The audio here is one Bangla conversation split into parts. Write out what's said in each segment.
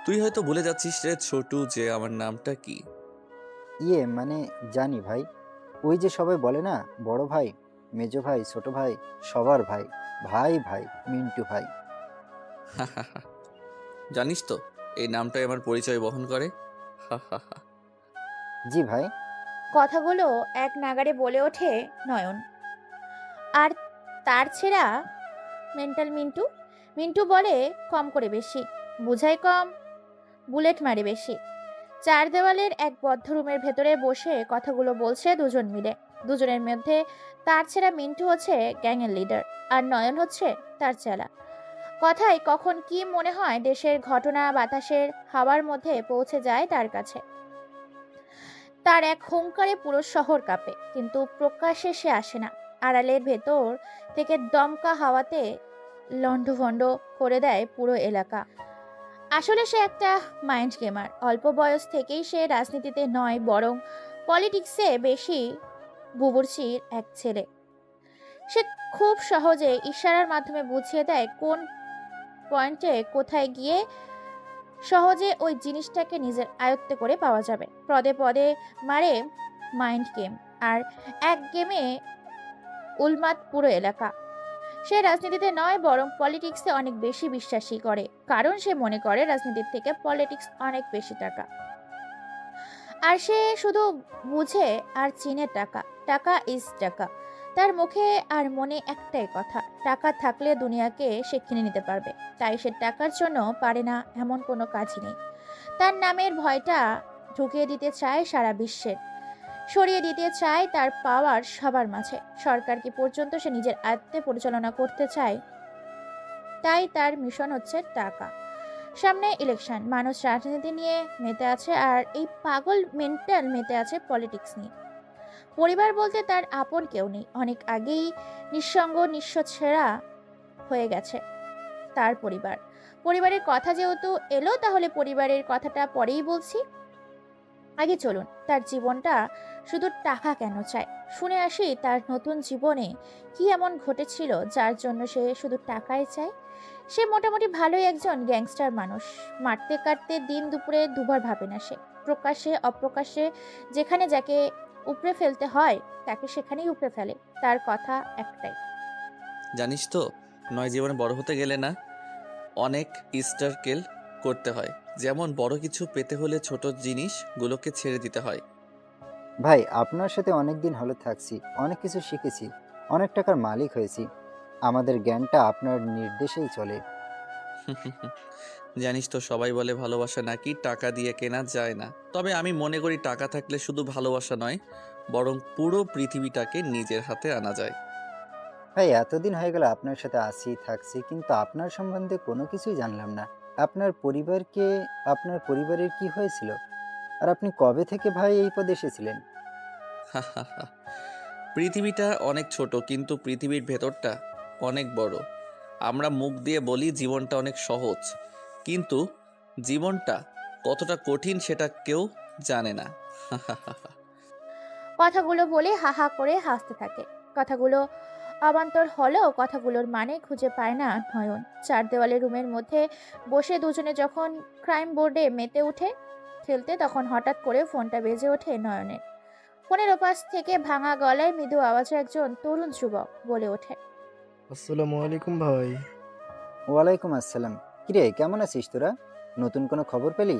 তুই হয়তো ভুলে যাচ্ছিস রে ছোটু যে আমার নামটা কি। মানে জানি ভাই। ওই যে সবাই বলে না, বড় ভাই, মেজো ভাই, ছোট ভাই, সবার ভাই, ভাই ভাই, মিন্টু ভাই। জানিস তো এই নামটাই আমার পরিচয় বহন করে। জি ভাই। কথাগুলো এক নাগাড়ে বলে ওঠে নয়ন। আর তার ছেঁড়া মেন্টাল মিন্টু। মিন্টু বলে কম করে বেশি, বুঝায় কম, বুলেট মারে বেশি। চার দেওয়ালের এক বদ্ধ রুমের ভেতরে বসে কথাগুলো বলছে দুজন মিলে। দুজনের মধ্যে তার ছেঁড়া মিন্টু হচ্ছে গ্যাংয়ের লিডার, আর নয়ন হচ্ছে তার চেলা। কথায় কখন কি মনে হয় দেশের ঘটনা বাতাসের হাওয়ার মধ্যে পৌঁছে যায় তার কাছে। তার এক হুংকারে পুরো শহর কাঁপে, কিন্তু প্রকাশ্যে সে আসে না। আড়ালের ভেতর থেকে দমকা হাওয়াতে লন্ডভন্ড করে দেয় পুরো এলাকা। আসলে সে একটা মাইন্ড গেমার। অল্প বয়স থেকেই সে রাজনীতিতে নয়, বরং পলিটিক্সে বেশি বুবুর্চির এক ছেলে। সে খুব সহজে ইশারার মাধ্যমে বুঝিয়ে দেয় কোন পয়েন্টে কোথায় গিয়ে সহজে ওই জিনিসটাকে নিজের আয়ত্তে করে পাওয়া যাবে। পদে পদে মারে মাইন্ড গেম, আর এক গেমে উন্মাদ পুরো এলাকা। সে রাজনীতিতে নয়, বরং পলিটিক্সে অনেক বেশি বিশ্বাসী করে, কারণ সে মনে করে রাজনীতির থেকে পলিটিক্স অনেক বেশি টাকা। আর সে শুধু বুঝে আর চিনে টাকা। টাকা ইজ টাকা। তার মুখে আর মনে একটাই কথা, টাকা থাকলে দুনিয়াকে সে কিনে নিতে পারবে। তাই সে টাকার জন্য পারে না এমন কোনো কাজই নেই। তার নামের ভয়টা ঢুকিয়ে দিতে চায় সারা বিশ্বের, সরিয়ে দিতে চায় তার পাওয়ার সবার মাঝে। সরকারকে পর্যন্ত সে নিজের আয়ত্তে পরিচালনা করতে চায়। তাই তার মিশন হচ্ছে টাকা। সামনে ইলেকশন, মানুষ রাজনীতি নিয়ে মেতে আছে, আর এই পাগল মেন্টাল মেতে আছে পলিটিক্স নিয়ে। পরিবার বলতে তার আপন কেউ নেই। অনেক আগেই নিঃসঙ্গ নিঃস্ব ছেঁড়া হয়ে গেছে তার পরিবার। পরিবারের কথা যেহেতু এলো, তাহলে পরিবারের কথাটা পরেই বলছি। আগে চলুন তার জীবনটা শুধু টাকা কেন চায় শুনে আসি। তার নতুন জীবনে কি এমন ঘটেছিল যার জন্য সে শুধু টাকাই চায়। সে মোটামুটি ভালোই একজন গ্যাংস্টার মানুষ। মারতে কাটতে দিন দুপুরে দুবার ভাবে না সে। প্রকাশ্যে অপ্রকাশ্যে যেখানে যাকে উপড়ে ফেলতে হয় তাকে সেখানেই উপড়ে ফেলে। তার কথা একটাই। জানিস তো নয় জীবনে বড় হতে গেলে না অনেক স্টারকেল করতে হয়। যেমন বড় কিছু পেতে হলে ছোট জিনিসগুলোকে ছেড়ে দিতে হয়। ভাই, আপনার সাথে অনেক দিন হলো থাকছি, অনেক কিছু শিখেছি, অনেক টাকার মালিক হয়েছি। আমাদের জ্ঞানটা আপনার নির্দেশেই চলে। জানিস তো সবাই বলে ভালোবাসা নাকি টাকা দিয়ে কেনা যায় না, তবে আমি মনে করি টাকা থাকলে শুধু ভালোবাসা নয়, বরং পুরো পৃথিবীটাকে নিজের হাতে আনা যায়। ভাই, এতদিন হয়ে গেল আপনার সাথে আছি থাকছি, কিন্তু আপনার সম্বন্ধে কোনো কিছুই জানলাম না। আপনার পরিবারকে, আপনার পরিবারের কি হয়েছিল? আর আপনি কবে থেকে ভাই এই পদে এসেছিলেন? পৃথিবীটা অনেক ছোট, কিন্তু পৃথিবীর ভেতরটা অনেক বড়। আমরা মুখ দিয়ে বলি জীবনটা অনেক সহজ, কিন্তু জীবনটা কতটা কঠিন সেটা কেউ জানে না। কথাগুলো বলে হা হা করে হাসতে থাকে। কথাগুলো অবান্তর হলেও কথাগুলোর মানে খুঁজে পায় না নয়ন। চার দেওয়ালের রুমের মধ্যে বসে দুজনে যখন ক্রাইম বোর্ডে মেতে উঠে খেলতে, তখন হঠাৎ করে ফোনটা বেজে ওঠে নয়নের। ফোনের ওপাশ থেকে ভাঙা গলায় মৃদু আওয়াজে একজন তরুণ যুবক বলে ওঠে। আসসালামু আলাইকুম ভাই। ওয়ালাইকুম আসসালাম। কিরে, কেমন আছিস তোরা? নতুন কোনো খবর পেলি?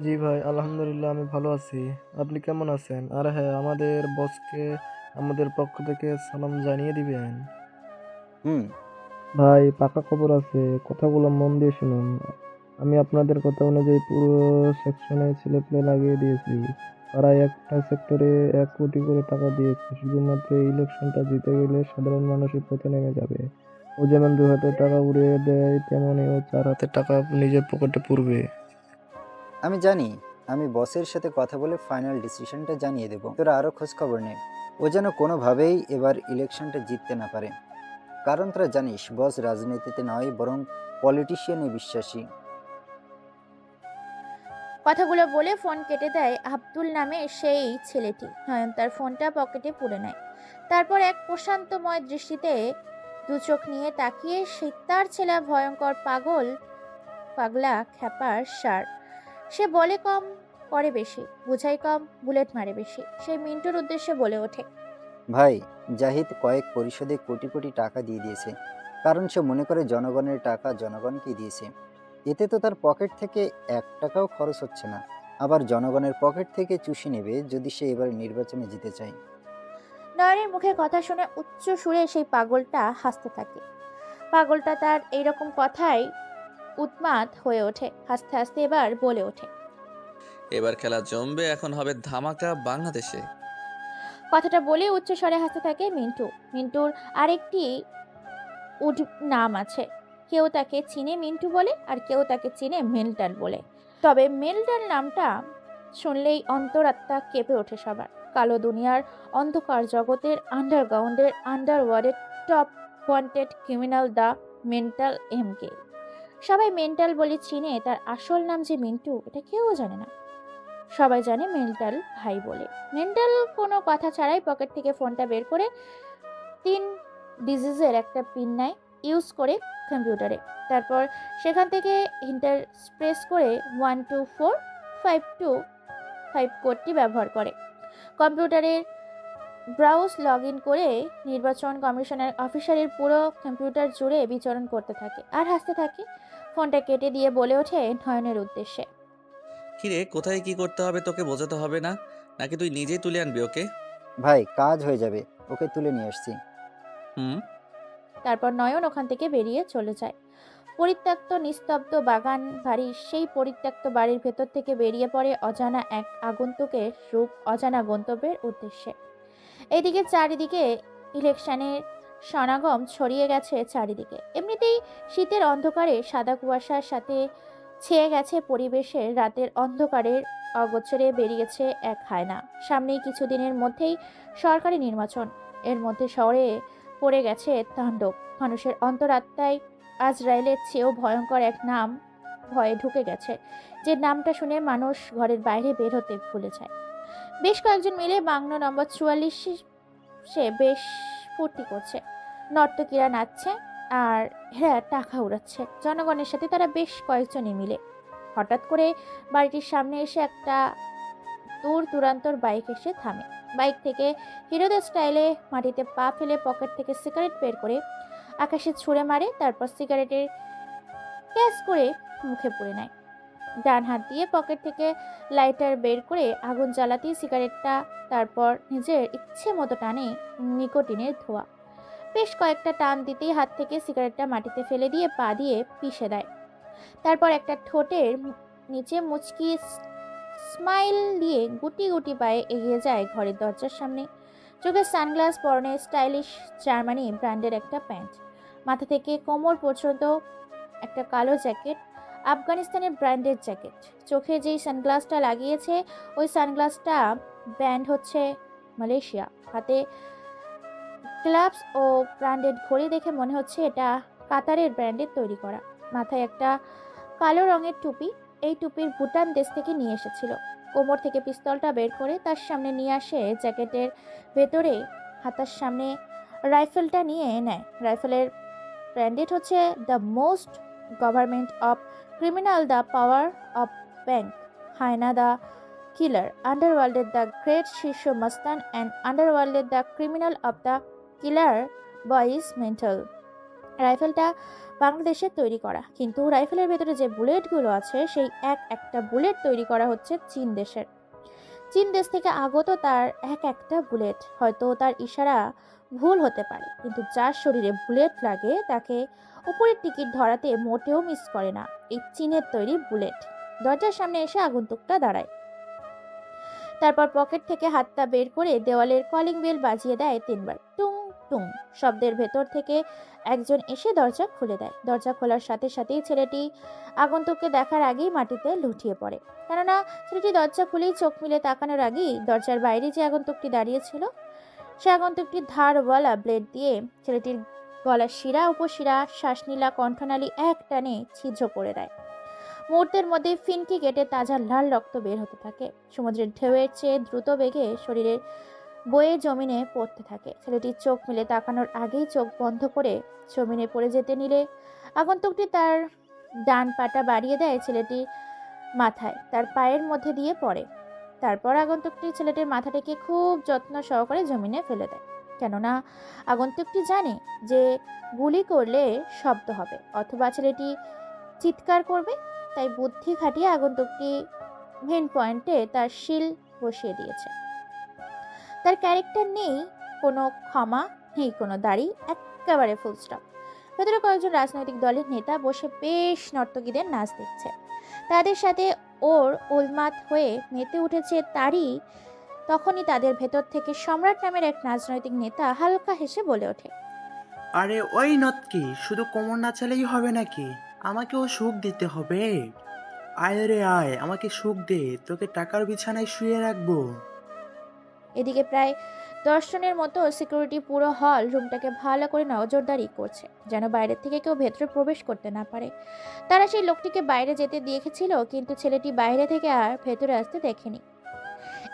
জি ভাই, আলহামদুলিল্লাহ আমি ভালো আছি। আপনি কেমন আছেন? আর হ্যাঁ, আমাদের বসকে আমাদের পক্ষ থেকে সালাম জানিয়ে দিবেন। হুম। ভাই, পাকা খবর আছে, কথাগুলো মন দিয়ে শুনুন। আমি আপনাদের কথা অনুযায়ী পুরো সেকশনে ছেলেপেলে লাগিয়ে দিয়েছি। তারা একটা সেক্টরে 1 কোটি করে টাকা দিয়েছে। শুধুমাত্র এই ইলেকশনটা জিতে গেলে সাধারণ মানুষের পথে নেমে যাবে। ও যেমন 2 হাতে টাকা উড়িয়ে দেয়, তেমনি ও 4 হাতে টাকা নিজের পকেটে পুরবে। আমি জানি। আমি বসের সাথে কথা বলে ফাইনাল ডিসিশনটা জানিয়ে দেব। তোরা আরও খোঁজ খবর নে। ও যেন কোনোভাবেই এবার ইলেকশনটা জিততে না পারে। কারণ তোরা জানিস, বস রাজনীতিতে নয়, বরং পলিটিশিয়ানে বিশ্বাসী। কথাগুলো বলে ফোন কেটে দেয় আব্দুল নামে সেই ছেলেটি। নয়ন তার ফোনটা পকেটে পুরে নেয়। তারপর এক প্রশান্তময় দৃষ্টিতে দু চোখ নিয়ে তাকিয়ে সে তার ছেলে ভয়ঙ্কর পাগলা খ্যাপার সার। সে বলে কম, করে বেশি, বোঝাই কম, বুলেট মারে বেশি। সে মিন্টুর উদ্দেশ্যে বলে ওঠে, ভাই, জাহিদ কয়েক পরিশোধে কোটি কোটি টাকা দিয়ে দিয়েছে, কারণ সে মনে করে জনগণের টাকা জনগণকে দিয়েছে। এতে তো তার পকেট থেকে 1 টাকাও খরচ হচ্ছে না, আবার জনগণের পকেট থেকে চুষে নেবে যদি সে এবার নির্বাচনে জিতে চায়। নয়নের মুখে কথা শুনে উচ্চ সুরে সেই পাগলটা হাসতে থাকে। পাগলটা তার এইরকম কথায় উন্মাদ হয়ে ওঠে। হাসতে হাসতে এবার বলে ওঠে, এবার খেলা জমবে, এখন হবে ধামাকা বাংলাদেশে। কথাটা বলে উচ্চ স্বরে হাসতে থাকে মিন্টু। মিন্টুর আরেকটি উড নাম আছে। কেউ তাকে চিনে মিন্টু বলে, আর কেউ তাকে চিনে মেন্টাল বলে। তবে মেন্টাল নামটা শুনলেই অন্তরাত্মা কেঁপে ওঠে সবার। কালো দুনিয়ার অন্ধকার জগতের আন্ডারগ্রাউন্ডের আন্ডারওয়ার্ল্ডের top wanted criminal the mental MK. সবাই মেন্টাল বলে চিনে, তার আসল নাম যে মিন্টু এটা কেউ জানে না। সবাই জানে মেন্টাল ভাই বলে। মেন্টাল কোনো কথা ছাড়াই পকেট থেকে ফোনটা বের করে 3 ডিজিটের একটা পিন নেয়, ইউজ করে কম্পিউটারে। তারপর সেখান থেকে ইন্টারপ্রেস করে 124525 কোডটি ব্যবহার করে কম্পিউটারের ব্রাউজ লগ ইন করে নির্বাচন কমিশনের অফিসারের পুরো কম্পিউটার জুড়ে বিচরণ করতে থাকে আর হাসতে থাকে। ফোনটা কেটে দিয়ে বলে ওঠে নয়নের উদ্দেশ্যে, কিরে, কোথায় কি করতে হবে তোকে বোঝাতে হবে না, নাকি তুই নিজেই তুলে আনবি ওকে? ভাই, কাজ হয়ে যাবে, ওকে তুলে নিয়ে আসছি। হুম। তারপর নয়ন ওখান থেকে বেরিয়ে চলে যায়। পরিত্যক্ত নিস্তব্ধ বাগান বাড়ির সেই পরিত্যক্ত বাড়ির ভেতর থেকে বেরিয়ে পড়ে অজানা এক আগন্তুকের রূপ অজানা গন্তব্যের উদ্দেশ্যে। এইদিকে চারিদিকে ইলেকশনের সমাগম ছড়িয়ে গেছে চারিদিকে। এমনিতেই শীতের অন্ধকারে সাদা কুয়াশার সাথে ছেয়ে গেছে পরিবেশের রাতের অন্ধকারের অগোচরে বেরিয়েছে এক হায়না। সামনেই কিছুদিনের মধ্যেই সরকারি নির্বাচন। এর মধ্যে শহরে পড়ে গেছে তাণ্ডব। মানুষের অন্তরাত্মায় আজরাইলের চেয়েও ভয়ঙ্কর এক নাম ভয়ে ঢুকে গেছে, যে নামটা শুনে মানুষ ঘরের বাইরে বের হতে ভুলে যায়। বেশ কয়েকজন মিলে বাংলো নম্বর 44 সে বেশ ফুর্তি করছে। নর্তকীরা নাচছে আর এরা টাকা উড়াচ্ছে জনগণের সাথে। তারা বেশ কয়েকজনই মিলে। হঠাৎ করে বাড়িটির সামনে এসে একটা দূর দূরান্তর বাইক এসে থামে। বাইক থেকে হিরোদের স্টাইলে মাটিতে পা ফেলে পকেট থেকে সিগারেট বের করে আকাশে ছুঁড়ে মারে, তারপর সিগারেটের ক্যাচ করে মুখে পুরে নেয়। ডান হাত দিয়ে পকেট থেকে লাইটার বের করে আগুন জ্বালাতেই সিগারেটটা তারপর নিজের ইচ্ছে মতো টানে নিকোটিনের ধোঁয়া। বেশ কয়েকটা টান দিতেই হাত থেকে সিগারেটটা মাটিতে ফেলে দিয়ে পা দিয়ে পিষে দেয়। তারপর একটা ঠোঁটের নিচে মুচকি স্মাইল দিয়ে গুটি গুটি পায়ে এগিয়ে যায় ঘরের দরজার সামনে। চোখে সানগ্লাস, পরনে স্টাইলিশ জার্মানি ব্র্যান্ডের একটা প্যান্ট, মাথা থেকে কোমর পর্যন্ত একটা কালো জ্যাকেট, আফগানিস্তানের ব্র্যান্ডের জ্যাকেট। চোখে যেই সানগ্লাসটা লাগিয়েছে ওই সানগ্লাসটা ব্র্যান্ড হচ্ছে মালয়েশিয়া। হাতে গ্লাভস ও ব্র্যান্ডেড ঘড়ি দেখে মনে হচ্ছে এটা কাতারের ব্র্যান্ডের তৈরি করা। মাথায় একটা কালো রঙের টুপি, এই টুপির ভুটান দেশ থেকে নিয়ে এসেছিল। কোমর থেকে পিস্তলটা বের করে তার সামনে নিয়ে আসে, জ্যাকেটের ভেতরে হাতার সামনে রাইফেলটা নিয়ে নেয়। রাইফেলের ব্র্যান্ডেড হচ্ছে the most government of criminal the power of bank, হায়না দ্য কিলার, আন্ডারওয়ার্ল্ডের দ্য গ্রেট শীর্ষ মাস্তান অ্যান্ড আন্ডারওয়ার্ল্ডের the criminal of the killer boys mental. রাইফেলটা বাংলাদেশের তৈরি করা, কিন্তু রাইফেলের ভেতরে যে বুলেটগুলো আছে সেই একটা বুলেট তৈরি করা হচ্ছে চীন দেশের। চীন দেশ থেকে আগত তার একটা বুলেট। হয়তো তার ইশারা ভুল হতে পারে, কিন্তু যার শরীরে বুলেট লাগে তাকে উপরের টিকিট ধরাতে মোটেও মিস করে না এই চীনের তৈরি বুলেট। দরজার সামনে এসে আগন্তুকটা দাঁড়ায়। তারপর পকেট থেকে হাতটা বের করে দেওয়ালের কলিং বেল বাজিয়ে দেয় 3 বার। টুং টুং শব্দের ভেতর থেকে একজন এসে দরজা খুলে দেয়। দরজা খোলার সাথে সাথেই ছেলেটি আগন্তুককে দেখার আগেই মাটিতে লুটিয়ে পড়ে। কেননা ছেলেটি দরজা খুলেই চোখ মিলে তাকানোর আগেই দরজার বাইরে যে আগন্তুকটি দাঁড়িয়েছিল সে আগন্তুকটি ধারওয়ালা ব্লেড দিয়ে ছেলেটির গলার শিরা উপশিরা শ্বাসনীলা কণ্ঠনালী এক টানে ছিদ্র করে দেয়। মুহূর্তের মধ্যে ফিনকি কেটে তাজা লাল রক্ত বের হতে থাকে। সমুদ্রের ঢেউয়ের চেয়ে দ্রুত বেগে শরীরের বয়ে জমিনে পড়তে থাকে। ছেলেটির চোখ মেলে তাকানোর আগেই চোখ বন্ধ করে জমিনে পড়ে যেতে নিলে আগন্তুকটি তার ডান পাটা বাড়িয়ে দেয় ছেলেটির মাথায়, তার পায়ের মধ্যে দিয়ে পড়ে। তারপর আগন্তুকটি ছেলেটির মাথাটাকে খুব যত্ন সহকারে জমিনে ফেলে দেয়, কেননা আগন্তুকটি জানে যে গুলি করলে শব্দ হবে অথবা ছেলেটি চিৎকার করবে। তাই বুদ্ধি খাটিয়ে আগন্তুকটি মেন পয়েন্টে তার শিল বসিয়ে দিয়েছে। তার ক্যারেক্টার নেই কোনো ক্ষমা, নেই কোনো দাড়ি, একেবারে ফুল স্টপ। ভেতরে কয়েকজন রাজনৈতিক দলের নেতা বসে বেশ নর্তকীদের নাচ দেখছে। তাদের সাথে ওর উন্মাদ হয়ে মেতে উঠেছে তখনই তাদের ভেতর থেকে সম্রাট নামের এক রাজনৈতিক নেতা হালকা হেসে বলে ওঠে, আরে ওই নৎকি, শুধু কোমর নাচালেই হবে নাকি? আমাকেও সুখ দিতে হবে। আয় রে আয়, আমাকে সুখ দে, তোকে টাকার বিছানায় শুয়ে রাখবো। এদিকে প্রায় 10 জনের মতো সিকিউরিটি পুরো হল রুমটাকে ভালো করে নজরদারি করছে, যেন বাইরে থেকে কেউ ভেতরে প্রবেশ করতে না পারে। তারা সেই লোকটিকে বাইরে যেতে দেখেছিল, কিন্তু ছেলেটি বাইরে থেকে আর ভেতরে আসতে দেখেনি।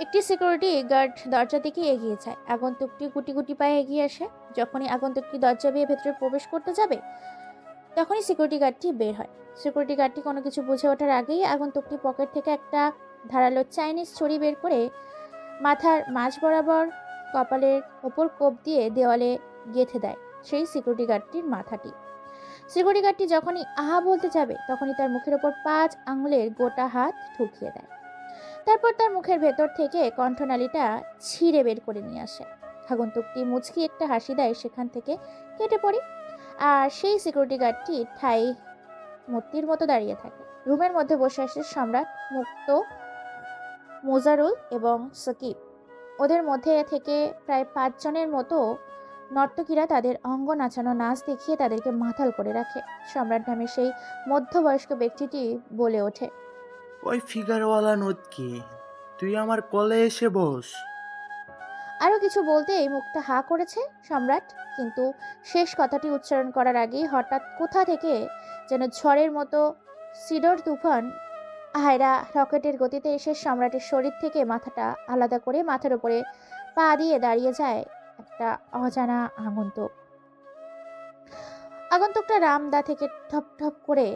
একটি সিকিউরিটি গার্ড দরজা দিকে এগিয়ে যায়। আগন্তুকটি গুটি গুটি পায়ে এগিয়ে আসে। যখনই আগন্তুকটি দরজা বেয়ে ভেতরে প্রবেশ করতে যাবে, তখনই সিকিউরিটি গার্ডটি বের হয়। সিকিউরিটি গার্ডটি কোনো কিছু বুঝে ওঠার আগেই আগন্তুকটি পকেট থেকে একটা ধারালো চাইনিজ ছুরি বের করে মাথার মাঝ বরাবর কপালের ওপর কোপ দিয়ে দেওয়ালে গেঁথে দেয় সেই সিকিউরিটি গার্ডটির মাথাটি। সিকিউরিটি গার্ডটি যখনই আহা বলতে যাবে, তখনই তার মুখের ওপর 5 আঙুলের গোটা হাত ঢুকিয়ে দেয়। তারপর তার মুখের ভেতর থেকে কণ্ঠনালীটা ছিঁড়ে বের করে নিয়ে আসে। আগন্তুকটি মুচকি একটা হাসি দেয়, সেখান থেকে কেটে পড়ে। আর সেই সিকিউরিটি গার্ডটি ঠাই মূর্তির মতো দাঁড়িয়ে থাকে। রুমের মধ্যে বসে আসে সম্রাট, মুক্ত, মোজারুল এবং সাকিব। ওদের মধ্যে থেকে প্রায় 5 জনের মতো নর্তকীরা তাদের অঙ্গ নাচানো নাচ দেখিয়ে তাদেরকে মাতাল করে রাখে। সম্রাট নামের সেই মধ্যবয়স্ক ব্যক্তিটি বলে ওঠে, ওই ফিগারওয়ালা নৎকি, তুই আমার কোলে এসে বস। আরও কিছু বলতেই মুখটা হা করেছে সম্রাট, কিন্তু শেষ কথাটি উচ্চারণ করার আগেই হঠাৎ কোথা থেকে যেন ঝড়ের মতো সিডর তুফান হায়রা রকেটের গতিতে এসে সম্রাটের শরীর থেকে মাথাটা আলাদা করে মাথার উপরে পা দিয়ে দাঁড়িয়ে যায় একটা অজানা আগন্তুক। আগন্তুকটা রামদা থেকে ঠপ ঠপ করে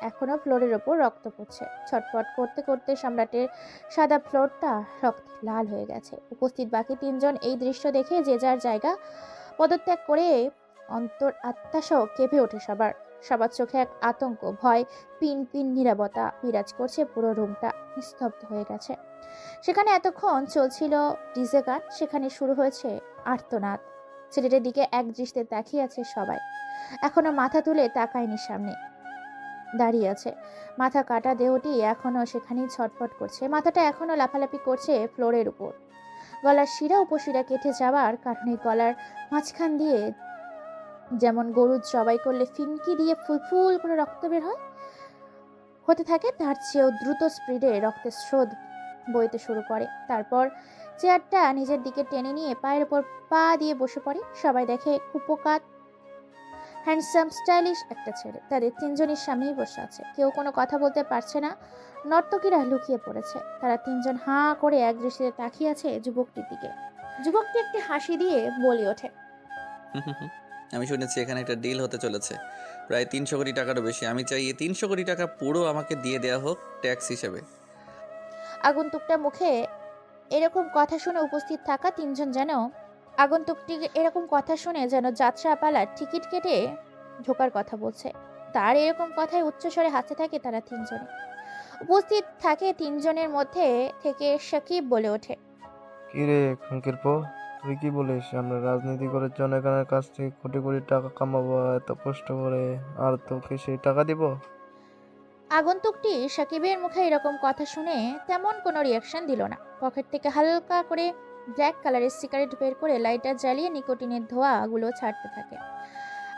এখনো ফ্লোরের ওপর রক্ত পড়ছে। ছটফট করতে করতে সম্রাটের সাদা ফ্লোরটা রক্তে লাল হয়ে গেছে। উপস্থিত বাকি 3 জন এই দৃশ্য দেখে যে যার জায়গা পদত্যাগ করে অন্তর আত্মাসহ কেঁপে ওঠে সবার। সবার চোখে এক আতঙ্ক, ভয়, পিন পিন নীরবতা বিরাজ করছে। পুরো রুমটা নিস্তব্ধ হয়ে গেছে। সেখানে এতক্ষণ চলছিল ডিজে গান, সেখানে শুরু হয়েছে আর্তনাদ। ছেলেটার দিকে এক দৃষ্টিতে তাকিয়ে আছে সবাই। এখনো মাথা তুলে তাকায়নি সামনে দাঁড়িয়ে আছে। মাথা কাটা দেহটি এখনো সেখানেই ছটফট করছে। মাথাটা এখনো লাফালাফি করছে ফ্লোরের উপর। গলার শিরা উপশিরা কেটে যাওয়ার কারণে গলার মাঝখান দিয়ে যেমন গরু জবাই করলে ফিনকি দিয়ে ফুল করে রক্ত বের হতে থাকে, তার চেয়েও দ্রুত স্পিডে রক্তের স্রোত বইতে শুরু করে। তারপর চেয়ারটা নিজের দিকে টেনে নিয়ে পায়ের উপর পা দিয়ে বসে পড়ে। সবাই দেখে কুপোকাত হ্যান্ডসাম স্টাইলিশ একটা ছেলে তাদের 3 জনের সামনেই বসে আছে। কেউ কোনো কথা বলতে পারছে না। নর্তকীরা লুকিয়ে পড়েছে। তারা 3 জন হাঁ করে এক দৃষ্টিতে তাকিয়ে আছে যুবকটির দিকে। যুবকটি একটি হাসি দিয়ে বলে ওঠে, আমি শুনেছি এখানে একটা ডিল হতে চলেছে, প্রায় 300 কোটি টাকারও বেশি। আমি চাই এই 300 কোটি টাকা পুরো আমাকে দিয়ে দেওয়া হোক ট্যাক্স হিসেবে। আগন্তুকটা মুখে এরকম কথা শুনে উপস্থিত থাকা 3 জন যেন আগন্তুকটি এরকম কথা শুনে যেন যাত্রাপালার টিকিট কেটে ঢোকার কথা বলছে। তার এরকম কথায় উচ্চস্বরে হাসতে থাকে তারা 3 জনে। উপস্থিত থাকে 3 জনের মধ্যে থেকে সাকিব বলে ওঠে, কি রে খাঙ্কির পো, তুই কি বলিস? আমরা রাজনীতি করে জনগণের কাছ থেকে কোটি কোটি টাকা কামাবো এত কষ্ট করে, আর তোকে সেই টাকা দিব? আগন্তুকটি সাকিবের মুখে এরকম কথা শুনে তেমন কোনো রিয়াকশন দিল না। পকেট থেকে হালকা করে ব্ল্যাক কালারের সিগারেট বের করে লাইটার জ্বালিয়ে নিকোটিনের ধোঁয়াগুলো ছাড়তে থাকে।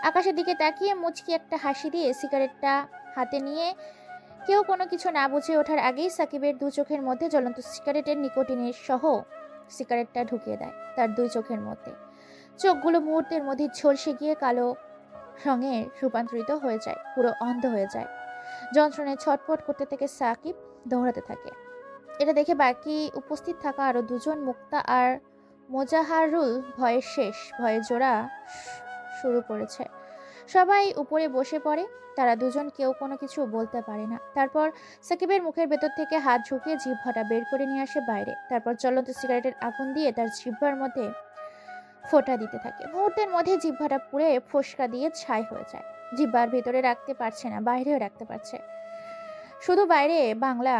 আকাশের দিকে তাকিয়ে মুচকি একটা হাসি দিয়ে সিগারেটটা হাতে নিয়ে কেউ কোনো কিছু না বুঝে ওঠার আগেই সাকিবের 2 চোখের মধ্যে জ্বলন্ত সিগারেটের নিকোটিনের সহ সিগারেটটা ঢুকিয়ে দেয় তার 2 চোখের মধ্যে। চোখগুলো মুহূর্তের মধ্যে ঝলসে গিয়ে কালো রঙে রূপান্তরিত হয়ে যায়, পুরো অন্ধ হয়ে যায়। যন্ত্রণায় ছটফট করতে থেকে সাকিব দৌড়াতে থাকে। এটা দেখে বাকি উপস্থিত থাকা আরো 2 জন মুক্তা আর মোজাহারুল ভয়ের শেষ, ভয়ে জোড়া শুরু করেছে। সবাই উপরে বসে পড়ে। তারা দুজন কেউ কোনো কিছু বলতে পারে না। তারপর সাকিবের মুখের ভেতর থেকে হাত ঢুকিয়ে জিহ্বাটা বের করে নিয়ে আসে বাইরে। তারপর জ্বলন্ত সিগারেটের আগুন দিয়ে তার জিহ্বার মধ্যে ফোঁটা দিতে থাকে। মুহূর্তের মধ্যে জিহ্বাটা পুড়ে ফোসকা দিয়ে ছাই হয়ে যায়। জিহ্বার ভেতরে রাখতে পারছে না, বাইরেও রাখতে পারছে, শুধু বাইরে বাংলা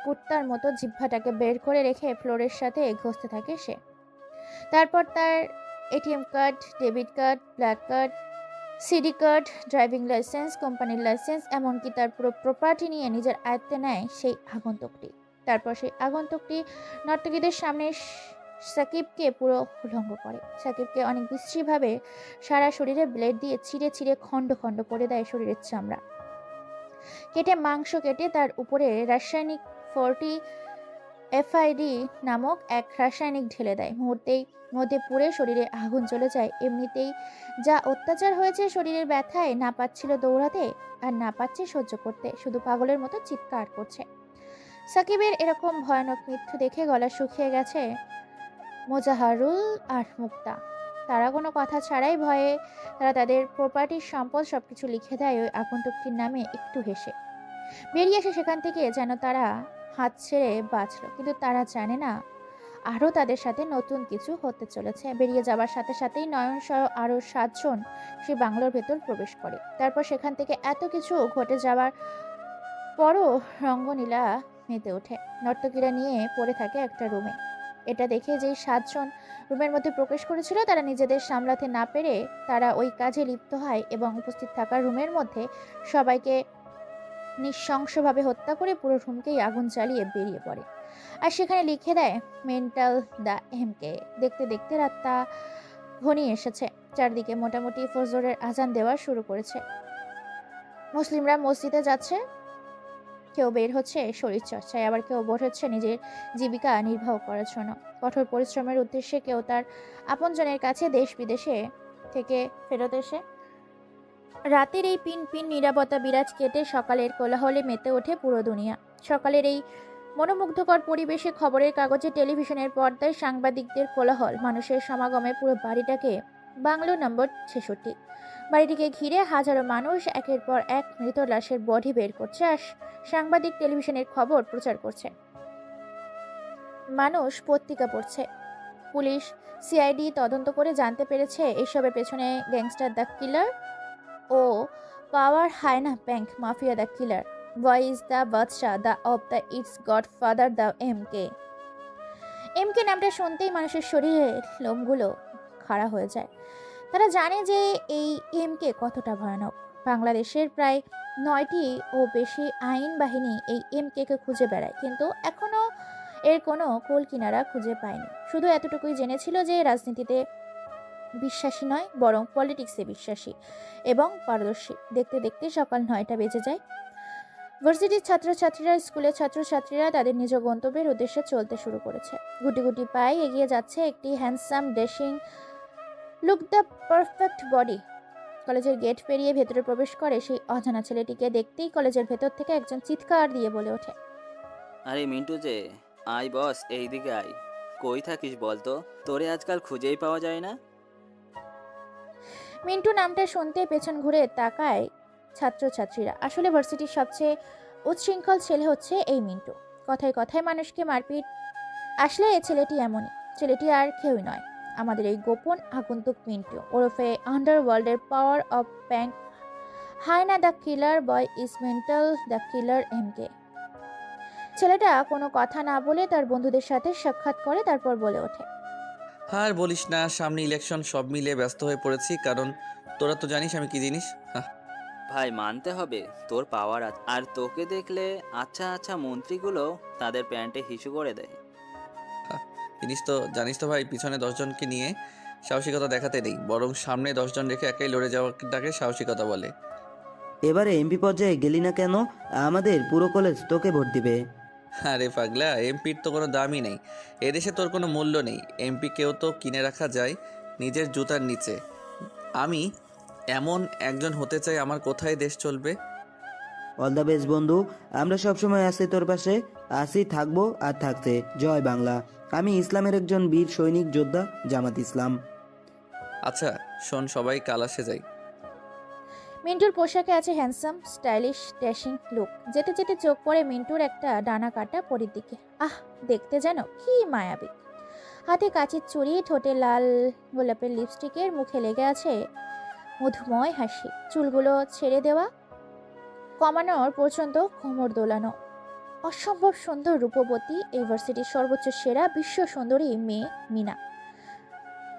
কুত্তার মতো জিহ্বাটাকে বের করে রেখে ফ্লোরের সাথে ঘষতে থাকে সে। তারপর তার ATM card, debit card, black card, CD card, driving licence, কোম্পানির লাইসেন্স, এমনকি তার পুরো প্রপার্টি নিয়ে নিজের আয়ত্তে নেয় সেই আগন্তুকটি। তারপর সেই আগন্তুকটি নর্তকীদের সামনে সাকিবকে পুরো উলঙ্গ করে। সাকিবকে অনেক বিশ্রীভাবে সারা শরীরে ব্লেড দিয়ে ছিঁড়ে ছিঁড়ে খণ্ড খণ্ড করে দেয় শরীরের চামড়া, কেটে মাংস কেটে তার উপরে রাসায়নিক 40 এফআইডি নামক এক রাসায়নিক ঢেলে দেয়। মুহূর্তেই মধ্যে পুড়ে শরীরে আগুন জ্বলে যায়। এমনিতেই যা অত্যাচার হয়েছে, শরীরের ব্যথায় না পাচ্ছিল দৌড়াতে আর না পাচ্ছে সহ্য করতে, শুধু পাগলের মতো চিৎকার করছে। সাকিবের এরকম ভয়ানক মৃত্যু দেখে গলা শুকিয়ে গেছে মোজাহারুল আর মুক্তা। তারা কোনো কথা ছাড়াই ভয়ে তারা তাদের প্রপার্টির সম্পদ সবকিছু লিখে দেয় ওই আগন্তুকটির নামে, একটু হেসে বেরিয়ে আসে সেখান থেকে, যেন তারা হাত ছেড়ে বাঁচলো। কিন্তু তারা জানে না আরও তাদের সাথে নতুন কিছু হতে চলেছে। বেরিয়ে যাবার সাথে সাথেই নয়ন সহ আরও 7 জন সে বাংলোর ভেতর প্রবেশ করে। তারপর সেখান থেকে এত কিছু ঘটে যাওয়ার পরও রঙ্গনীলা মেতে ওঠে। নর্তকীরা নিয়ে পড়ে থাকে একটা রুমে। এটা দেখে যেই 7 জন রুমের মধ্যে প্রবেশ করেছিল, তারা নিজেদের সামলাতে না পেরে তারা ওই কাজে লিপ্ত হয় এবং উপস্থিত থাকা রুমের মধ্যে সবাইকে নৃশংসভাবে হত্যা করে পুরো রুমকেই আগুন জ্বালিয়ে বেরিয়ে পড়ে। আর সেখানে লিখে দেয় মেন্টাল দ্য এমকে। দেখতে দেখতে রাতটা ঘনিয়ে এসেছে। চারদিকে মোটামুটি ফজরের আজান দেওয়া শুরু করেছে। মুসলিমরা মসজিদে যাচ্ছে, কেউ বের হচ্ছে শরীর চর্চায়, আবার কেউ বের হচ্ছে নিজের জীবিকা নির্বাহ করার জন্য কঠোর পরিশ্রমের উদ্দেশ্যে, কেউ তার আপনজনের কাছে দেশ বিদেশে থেকে ফেরত এসে। রাতের এই পিন পিন নীরবতা বিরাজ কেটে সকালের কোলাহলে মেতে ওঠে পুরো দুনিয়া। সকালের এই মনোমুগ্ধকর পরিবেশে খবরের কাগজে, টেলিভিশনের পর্দায় সাংবাদিকদের কোলাহল, মানুষের সমাগমে পুরো বাড়িটাকে বাংলো নম্বর 66। বাড়িটিকে ঘিরে হাজারো মানুষ একের পর এক মৃত লাশের বডি বের করছে আর সাংবাদিক টেলিভিশনের খবর প্রচার করছে। মানুষ পত্রিকা পড়ছে। পুলিশ, সিআইডি তদন্ত করে জানতে পেরেছে এসবের পেছনে গ্যাংস্টার দ্য কিলার ও পাওয়ার হায়না bank mafia the killer, voice the বাদশাহ the of the its godfather the MK. MK নামটা শুনতেই মানুষের শরীরে লোমগুলো খাড়া হয়ে যায়। তারা জানে যে এই এমকে কতটা ভয়ানক। বাংলাদেশের প্রায় 9টি ও বেশি আইন বাহিনী এই এমকে খুঁজে বেড়ায়, কিন্তু এখনো এর কোনো কুল কিনারা খুঁজে পায়নি। শুধু এতটুকুই জেনেছিল যে রাজনীতিতে বিশ্বাসী নয়, বরং পলিটিক্সে বিশ্বাসী এবং পারদর্শী। দেখতে দেখতে সকাল 9টা বেজে যায়। ভার্সিটির ছাত্রছাত্রীরা, স্কুলের ছাত্রছাত্রীরা তাদের নিজ গন্তব্যের উদ্দেশ্যে চলতে শুরু করেছে। গুটি গুটি পায়ে এগিয়ে যাচ্ছে একটি handsome, dashing, look the perfect body. কলেজের গেট পেরিয়ে ভেতরে প্রবেশ করে সেই অজানা ছেলেটিকে দেখতেই কলেজের ভেতর থেকে একজন চিৎকার দিয়ে বলে ওঠে, আরে মিন্টু যে, আয় বস, এইদিকে আয়। কই থাকিস বলতো, তোরে আজকাল খুঁজেই পাওয়া যায় না। মিন্টু নামটা শুনতে পেছন ঘুরে তাকায় ছাত্রছাত্রীরা। আসলে ভার্সিটির সবচেয়ে উচ্ছৃঙ্খল ছেলে হচ্ছে এই মিন্টু। কথায় কথায় মানুষকে মারপিট। আসলে এই ছেলেটি এমনই। ছেলেটি আর কেউই নয়, আমাদের এই গোপন আগন্তুক মিন্টু, ওরফে আন্ডারওয়ার্ল্ডের পাওয়ার অফ ব্যাংক হায়না the killer boy is mental the killer MK. ছেলেটা কোনো কথা না বলে তার বন্ধুদের সাথে সাক্ষাৎ করে, তারপর বলে ওঠে, আর বলিস না, সামনে ইলেকশন, সব মিলিয়ে ব্যস্ত হয়ে পড়েছি। কারণ তোরা তো জানিস আমি কি জিনিস। ভাই মানতে হবে, তোর পাওয়ার আছে। আর তোকে দেখলে আচ্ছা আচ্ছা মন্ত্রীগুলো তাদের প্যান্টে হিসু করে দেয়। জিনিস তো জানিস তো ভাই, পিছনে 10 জনকে নিয়ে সাহসিকতা দেখাতে নেই, বরং সামনে 10 জন রেখে একাই লড়ে যাওয়াটাকে সাহসিকতা বলে। এবারে এমপি পর্যায়ে গেলি না কেন? আমাদের পুরো কলেজ তোকে ভোট দিবে। আরে পাগলা, এমপির তো কোনো দামই নেই এদেশে, তোর কোনো মূল্য নেই। এমপি কেউ তো কিনে রাখা যায় নিজের জুতার নিচে। আমি এমন একজন হতে চাই, আমার কোথায় দেশ চলবে। অল দ্য বেস্ট বন্ধু। আমরা সবসময় আছি তোর পাশে, আছি, থাকবো আর থাকতে। জয় বাংলা। আমি ইসলামের একজন বীর সৈনিক যোদ্ধা, জামাত ইসলাম। আচ্ছা শোন, সবাই কালাসে যাই। মিন্টুর পোশাকে আছে হ্যান্ডসাম স্টাইলিশ ড্যাশিং লুক। যেতে যেতে চোখ পড়ে মিন্টুর একটা ডানা কাটা পরির দিকে। আহ, দেখতে যেন কি মায়াবী। হাতে কাঁচের চুড়ি, ঠোঁটে লাল গোলাপের লিপস্টিকের, মুখে লেগে আছে মধুময় হাসি, চুলগুলো ছেড়ে দেওয়া, কমানোর পর্যন্ত কোমর দোলানো। অসম্ভব সুন্দর রূপবতী, ইউনিভার্সিটির সর্বোচ্চ সেরা বিশ্ব সুন্দরী মেয়ে মিনা।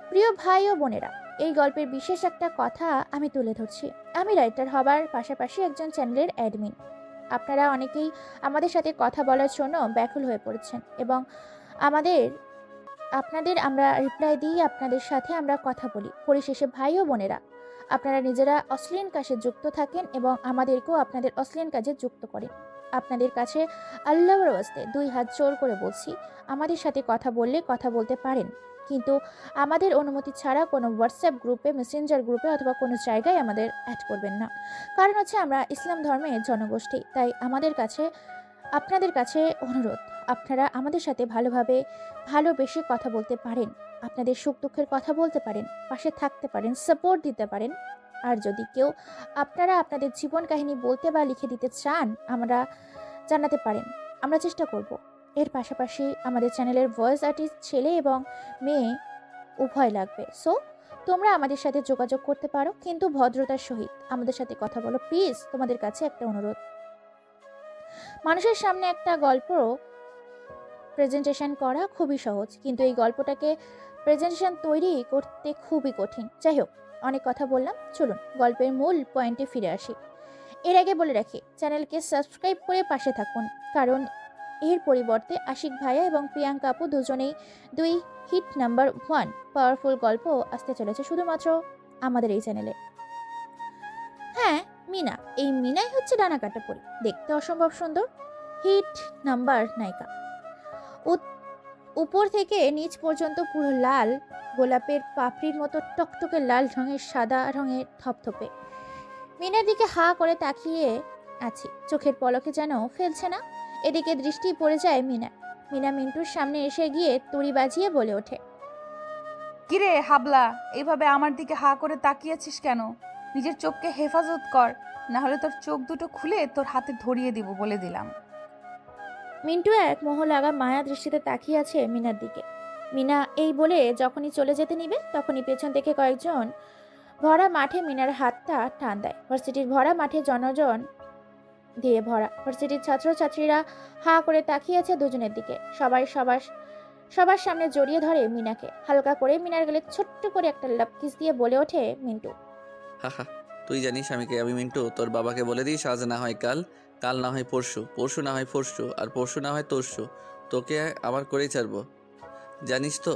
প্রিয় ভাই ও বোনেরা, এই গল্পের বিশেষ একটা কথা আমি তুলে ধরছি। আমি রাইটার হবার পাশাপাশি একজন চ্যানেলের অ্যাডমিন। আপনারা অনেকেই আমাদের সাথে কথা বলার জন্য ব্যাকুল হয়ে পড়েছেন এবং আপনাদের আমরা রিপ্লাই দিই, আপনাদের সাথে আমরা কথা বলি। পরিশেষে ভাই ও বোনেরা, আপনারা নিজেরা অশ্লীল কাজে যুক্ত থাকেন এবং আমাদেরকেও আপনাদের অশ্লীল কাজে যুক্ত করেন। আপনাদের কাছে আল্লাহর ওয়াস্তে 2 হাত জোর করে বলছি, আমাদের সাথে কথা বললে কথা বলতে পারেন, কিন্তু আমাদের অনুমতি ছাড়া কোনো হোয়াটসঅ্যাপ গ্রুপে, মেসেঞ্জার গ্রুপে অথবা কোনো জায়গায় আমাদের অ্যাড করবেন না। কারণ হচ্ছে আমরা ইসলাম ধর্মের জনগোষ্ঠী, তাই আপনাদের কাছে অনুরোধ, আপনারা আমাদের সাথে ভালোবেসে কথা বলতে পারেন, আপনাদের সুখ দুঃখের কথা বলতে পারেন, পাশে থাকতে পারেন, সাপোর্ট দিতে পারেন। আর যদি কেউ আপনারা আপনাদের জীবন কাহিনী বলতে বা লিখে দিতে চান, আমরা জানাতে পারেন, আমরা চেষ্টা করব। এর পাশাপাশি আমাদের চ্যানেলের ভয়েস আর্টিস্ট ছেলে এবং মেয়ে উভয় লাগবে। সো তোমরা আমাদের সাথে যোগাযোগ করতে পারো, কিন্তু ভদ্রতার সহিত আমাদের সাথে কথা বলো প্লিজ। তোমাদের কাছে একটা অনুরোধ, মানুষের সামনে একটা গল্প প্রেজেন্টেশন করা খুবই সহজ, কিন্তু এই গল্পটাকে প্রেজেন্টেশন তৈরি করতে খুবই কঠিন। যাই হোক, অনেক কথা বললাম, চলুন গল্পের মূল পয়েন্টে ফিরে আসি। এর আগে বলে রাখি, চ্যানেলকে সাবস্ক্রাইব করে পাশে থাকুন, কারণ এর পরিবর্তে আশিক ভাইয়া এবং প্রিয়াঙ্কা আপু দুজনেই 2 হিট নাম্বার 1 পাওয়ারফুল গল্প আসতে চলেছে শুধুমাত্র আমাদের এই চ্যানেলে। হ্যাঁ, মিনা, এই মিনাই হচ্ছে ডানা কাটা পরি, দেখতে অসম্ভব সুন্দর, হিট নাম্বার নায়িকা। উপর থেকে নিচ পর্যন্ত পুরো লাল গোলাপের পাপড়ির মতো টকটকে লাল রঙের, সাদা রঙের থপথপে। মিনার দিকে হা করে তাকিয়ে আছি, চোখের পলকে যেন ফেলছে না। এদিকে দৃষ্টি পড়ে যায় মিনা। মিনা মিন্টুর সামনে এসে গিয়ে তুড়ি বাজিয়ে বলে ওঠে, কিরে হাবলা, এইভাবে আমার দিকে হা করে তাকিয়েছিস কেন? নিজের চোখকে হেফাজত কর, না হলে তোর চোখ দুটো খুলে তোর হাতে ধরিয়ে দিব বলে দিলাম। মিন্টু এক মোহ লাগা মায়া দৃষ্টিতে তাকিয়ে আছে মিনার দিকে। মিনা এই বলে যখনই চলে যেতে নিবে, তখনই পেছন থেকে কয়েকজন ভরা মাঠে মিনার হাতটা টান দেয়। ভার্সিটির ভরা মাঠে জনজন দিয়ে ভরা। ভার্সিটির ছাত্রছাত্রীরা হা করে তাকিয়ে আছে দুজনের দিকে। সবার সামনে জড়িয়ে ধরে মিনাকে। হালকা করে মিনার গেলে ছোট্ট করে একটা লাভ কিস দিয়ে বলে ওঠে মিন্টু, হাহা, তুই জানিস আমি কে? আমি মিন্টু। তোর বাবাকে বলে দিস আজ না হয় কাল, কাল না হয় পরশু, পরশু না হয় পরশু, আর পরশু না হয় তরশু তোকে আমার করেই ছাড়বো। জানিস তো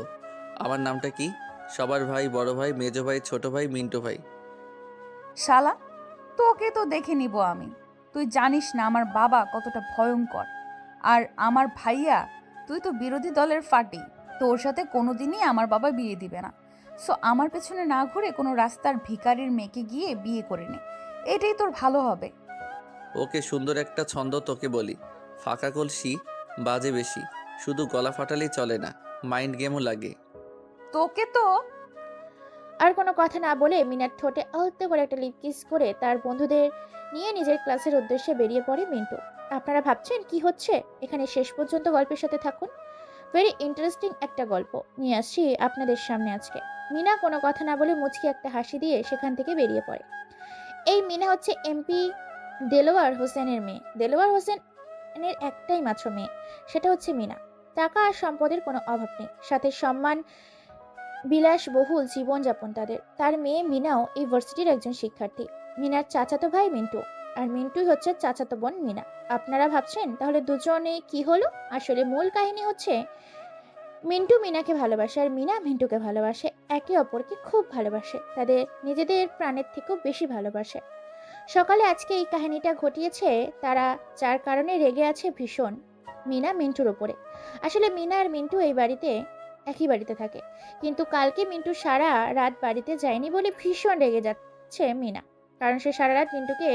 আমার নামটা কি? সবার ভাই, বড় ভাই, মেজো ভাই, ছোট ভাই, মিন্টু ভাই। শালা, তোকে তো দেখে নিব আমি। তুই জানিস না আমার বাবা কতটা ভয়ঙ্কর, আর আমার ভাইয়া, তুই তো বিরোধী দলের ফাটি। তোর সাথে কোনোদিনই আমার বাবা বিয়ে দিবে না। সো আমার পেছনে না ঘুরে কোনো রাস্তার ভিখারির মেয়েকে গিয়ে বিয়ে করে নে, এটাই তোর ভালো হবে। ওকে, সুন্দর একটা ছন্দ তোকে বলি, ফাঁকা কলসি বাজে বেশি, শুধু গলা ফাটালেই চলে না, মাইন্ড গেমও লাগে। তোকে তো আর কোনো কথা না বলে মিনার ঠোঁটে আলতো করে একটা লিপ কিস করে তার বন্ধুদের নিয়ে নিজের ক্লাসের উদ্দেশ্যে বেরিয়ে পড়ে মিন্টু। আপনারা ভাবছেন কি হচ্ছে এখানে? শেষ পর্যন্ত গল্পের সাথে থাকুন, ভেরি ইন্টারেস্টিং একটা গল্প নিয়ে আসছি আপনাদের সামনে আজকে। মিনা কোনো কথা না বলে মুচকি একটা হাসি দিয়ে সেখান থেকে বেরিয়ে পড়ে। এই মিনা হচ্ছে এমপি দেলোয়ার হোসেনের মেয়ে। দেলোয়ার হোসেনের একটাই মাত্র মেয়ে, সেটা হচ্ছে মিনা। টাকা আর সম্পদের কোনো অভাব নেই, সাথে সম্মান বিলাসবহুল জীবনযাপন তাদের। তার মেয়ে মিনাও এই ভার্সিটির একজন শিক্ষার্থী। মিনার চাচাতো ভাই মিন্টু, আর মিন্টুই হচ্ছে চাচাতো বোন মিনা। আপনারা ভাবছেন তাহলে দুজনে কি হলো? আসলে মূল কাহিনী হচ্ছে মিন্টু মিনাকে ভালোবাসে আর মিনা মিন্টুকে ভালোবাসে, একে অপরকে খুব ভালোবাসে, তাদের নিজেদের প্রাণের থেকেও বেশি ভালোবাসে। সকালে আজকে এই কাহিনীটা ঘটিয়েছে তারা, যার কারণে রেগে আছে ভীষণ মিনা মিন্টুর ওপরে। আসলে মিনা আর মিন্টু একই বাড়িতে থাকে, কিন্তু কালকে মিন্টু সারা রাত বাড়িতে যায়নি বলে ভীষণ রেগে যাচ্ছে মিনা। কারণ সে সারা রাত মিন্টুকে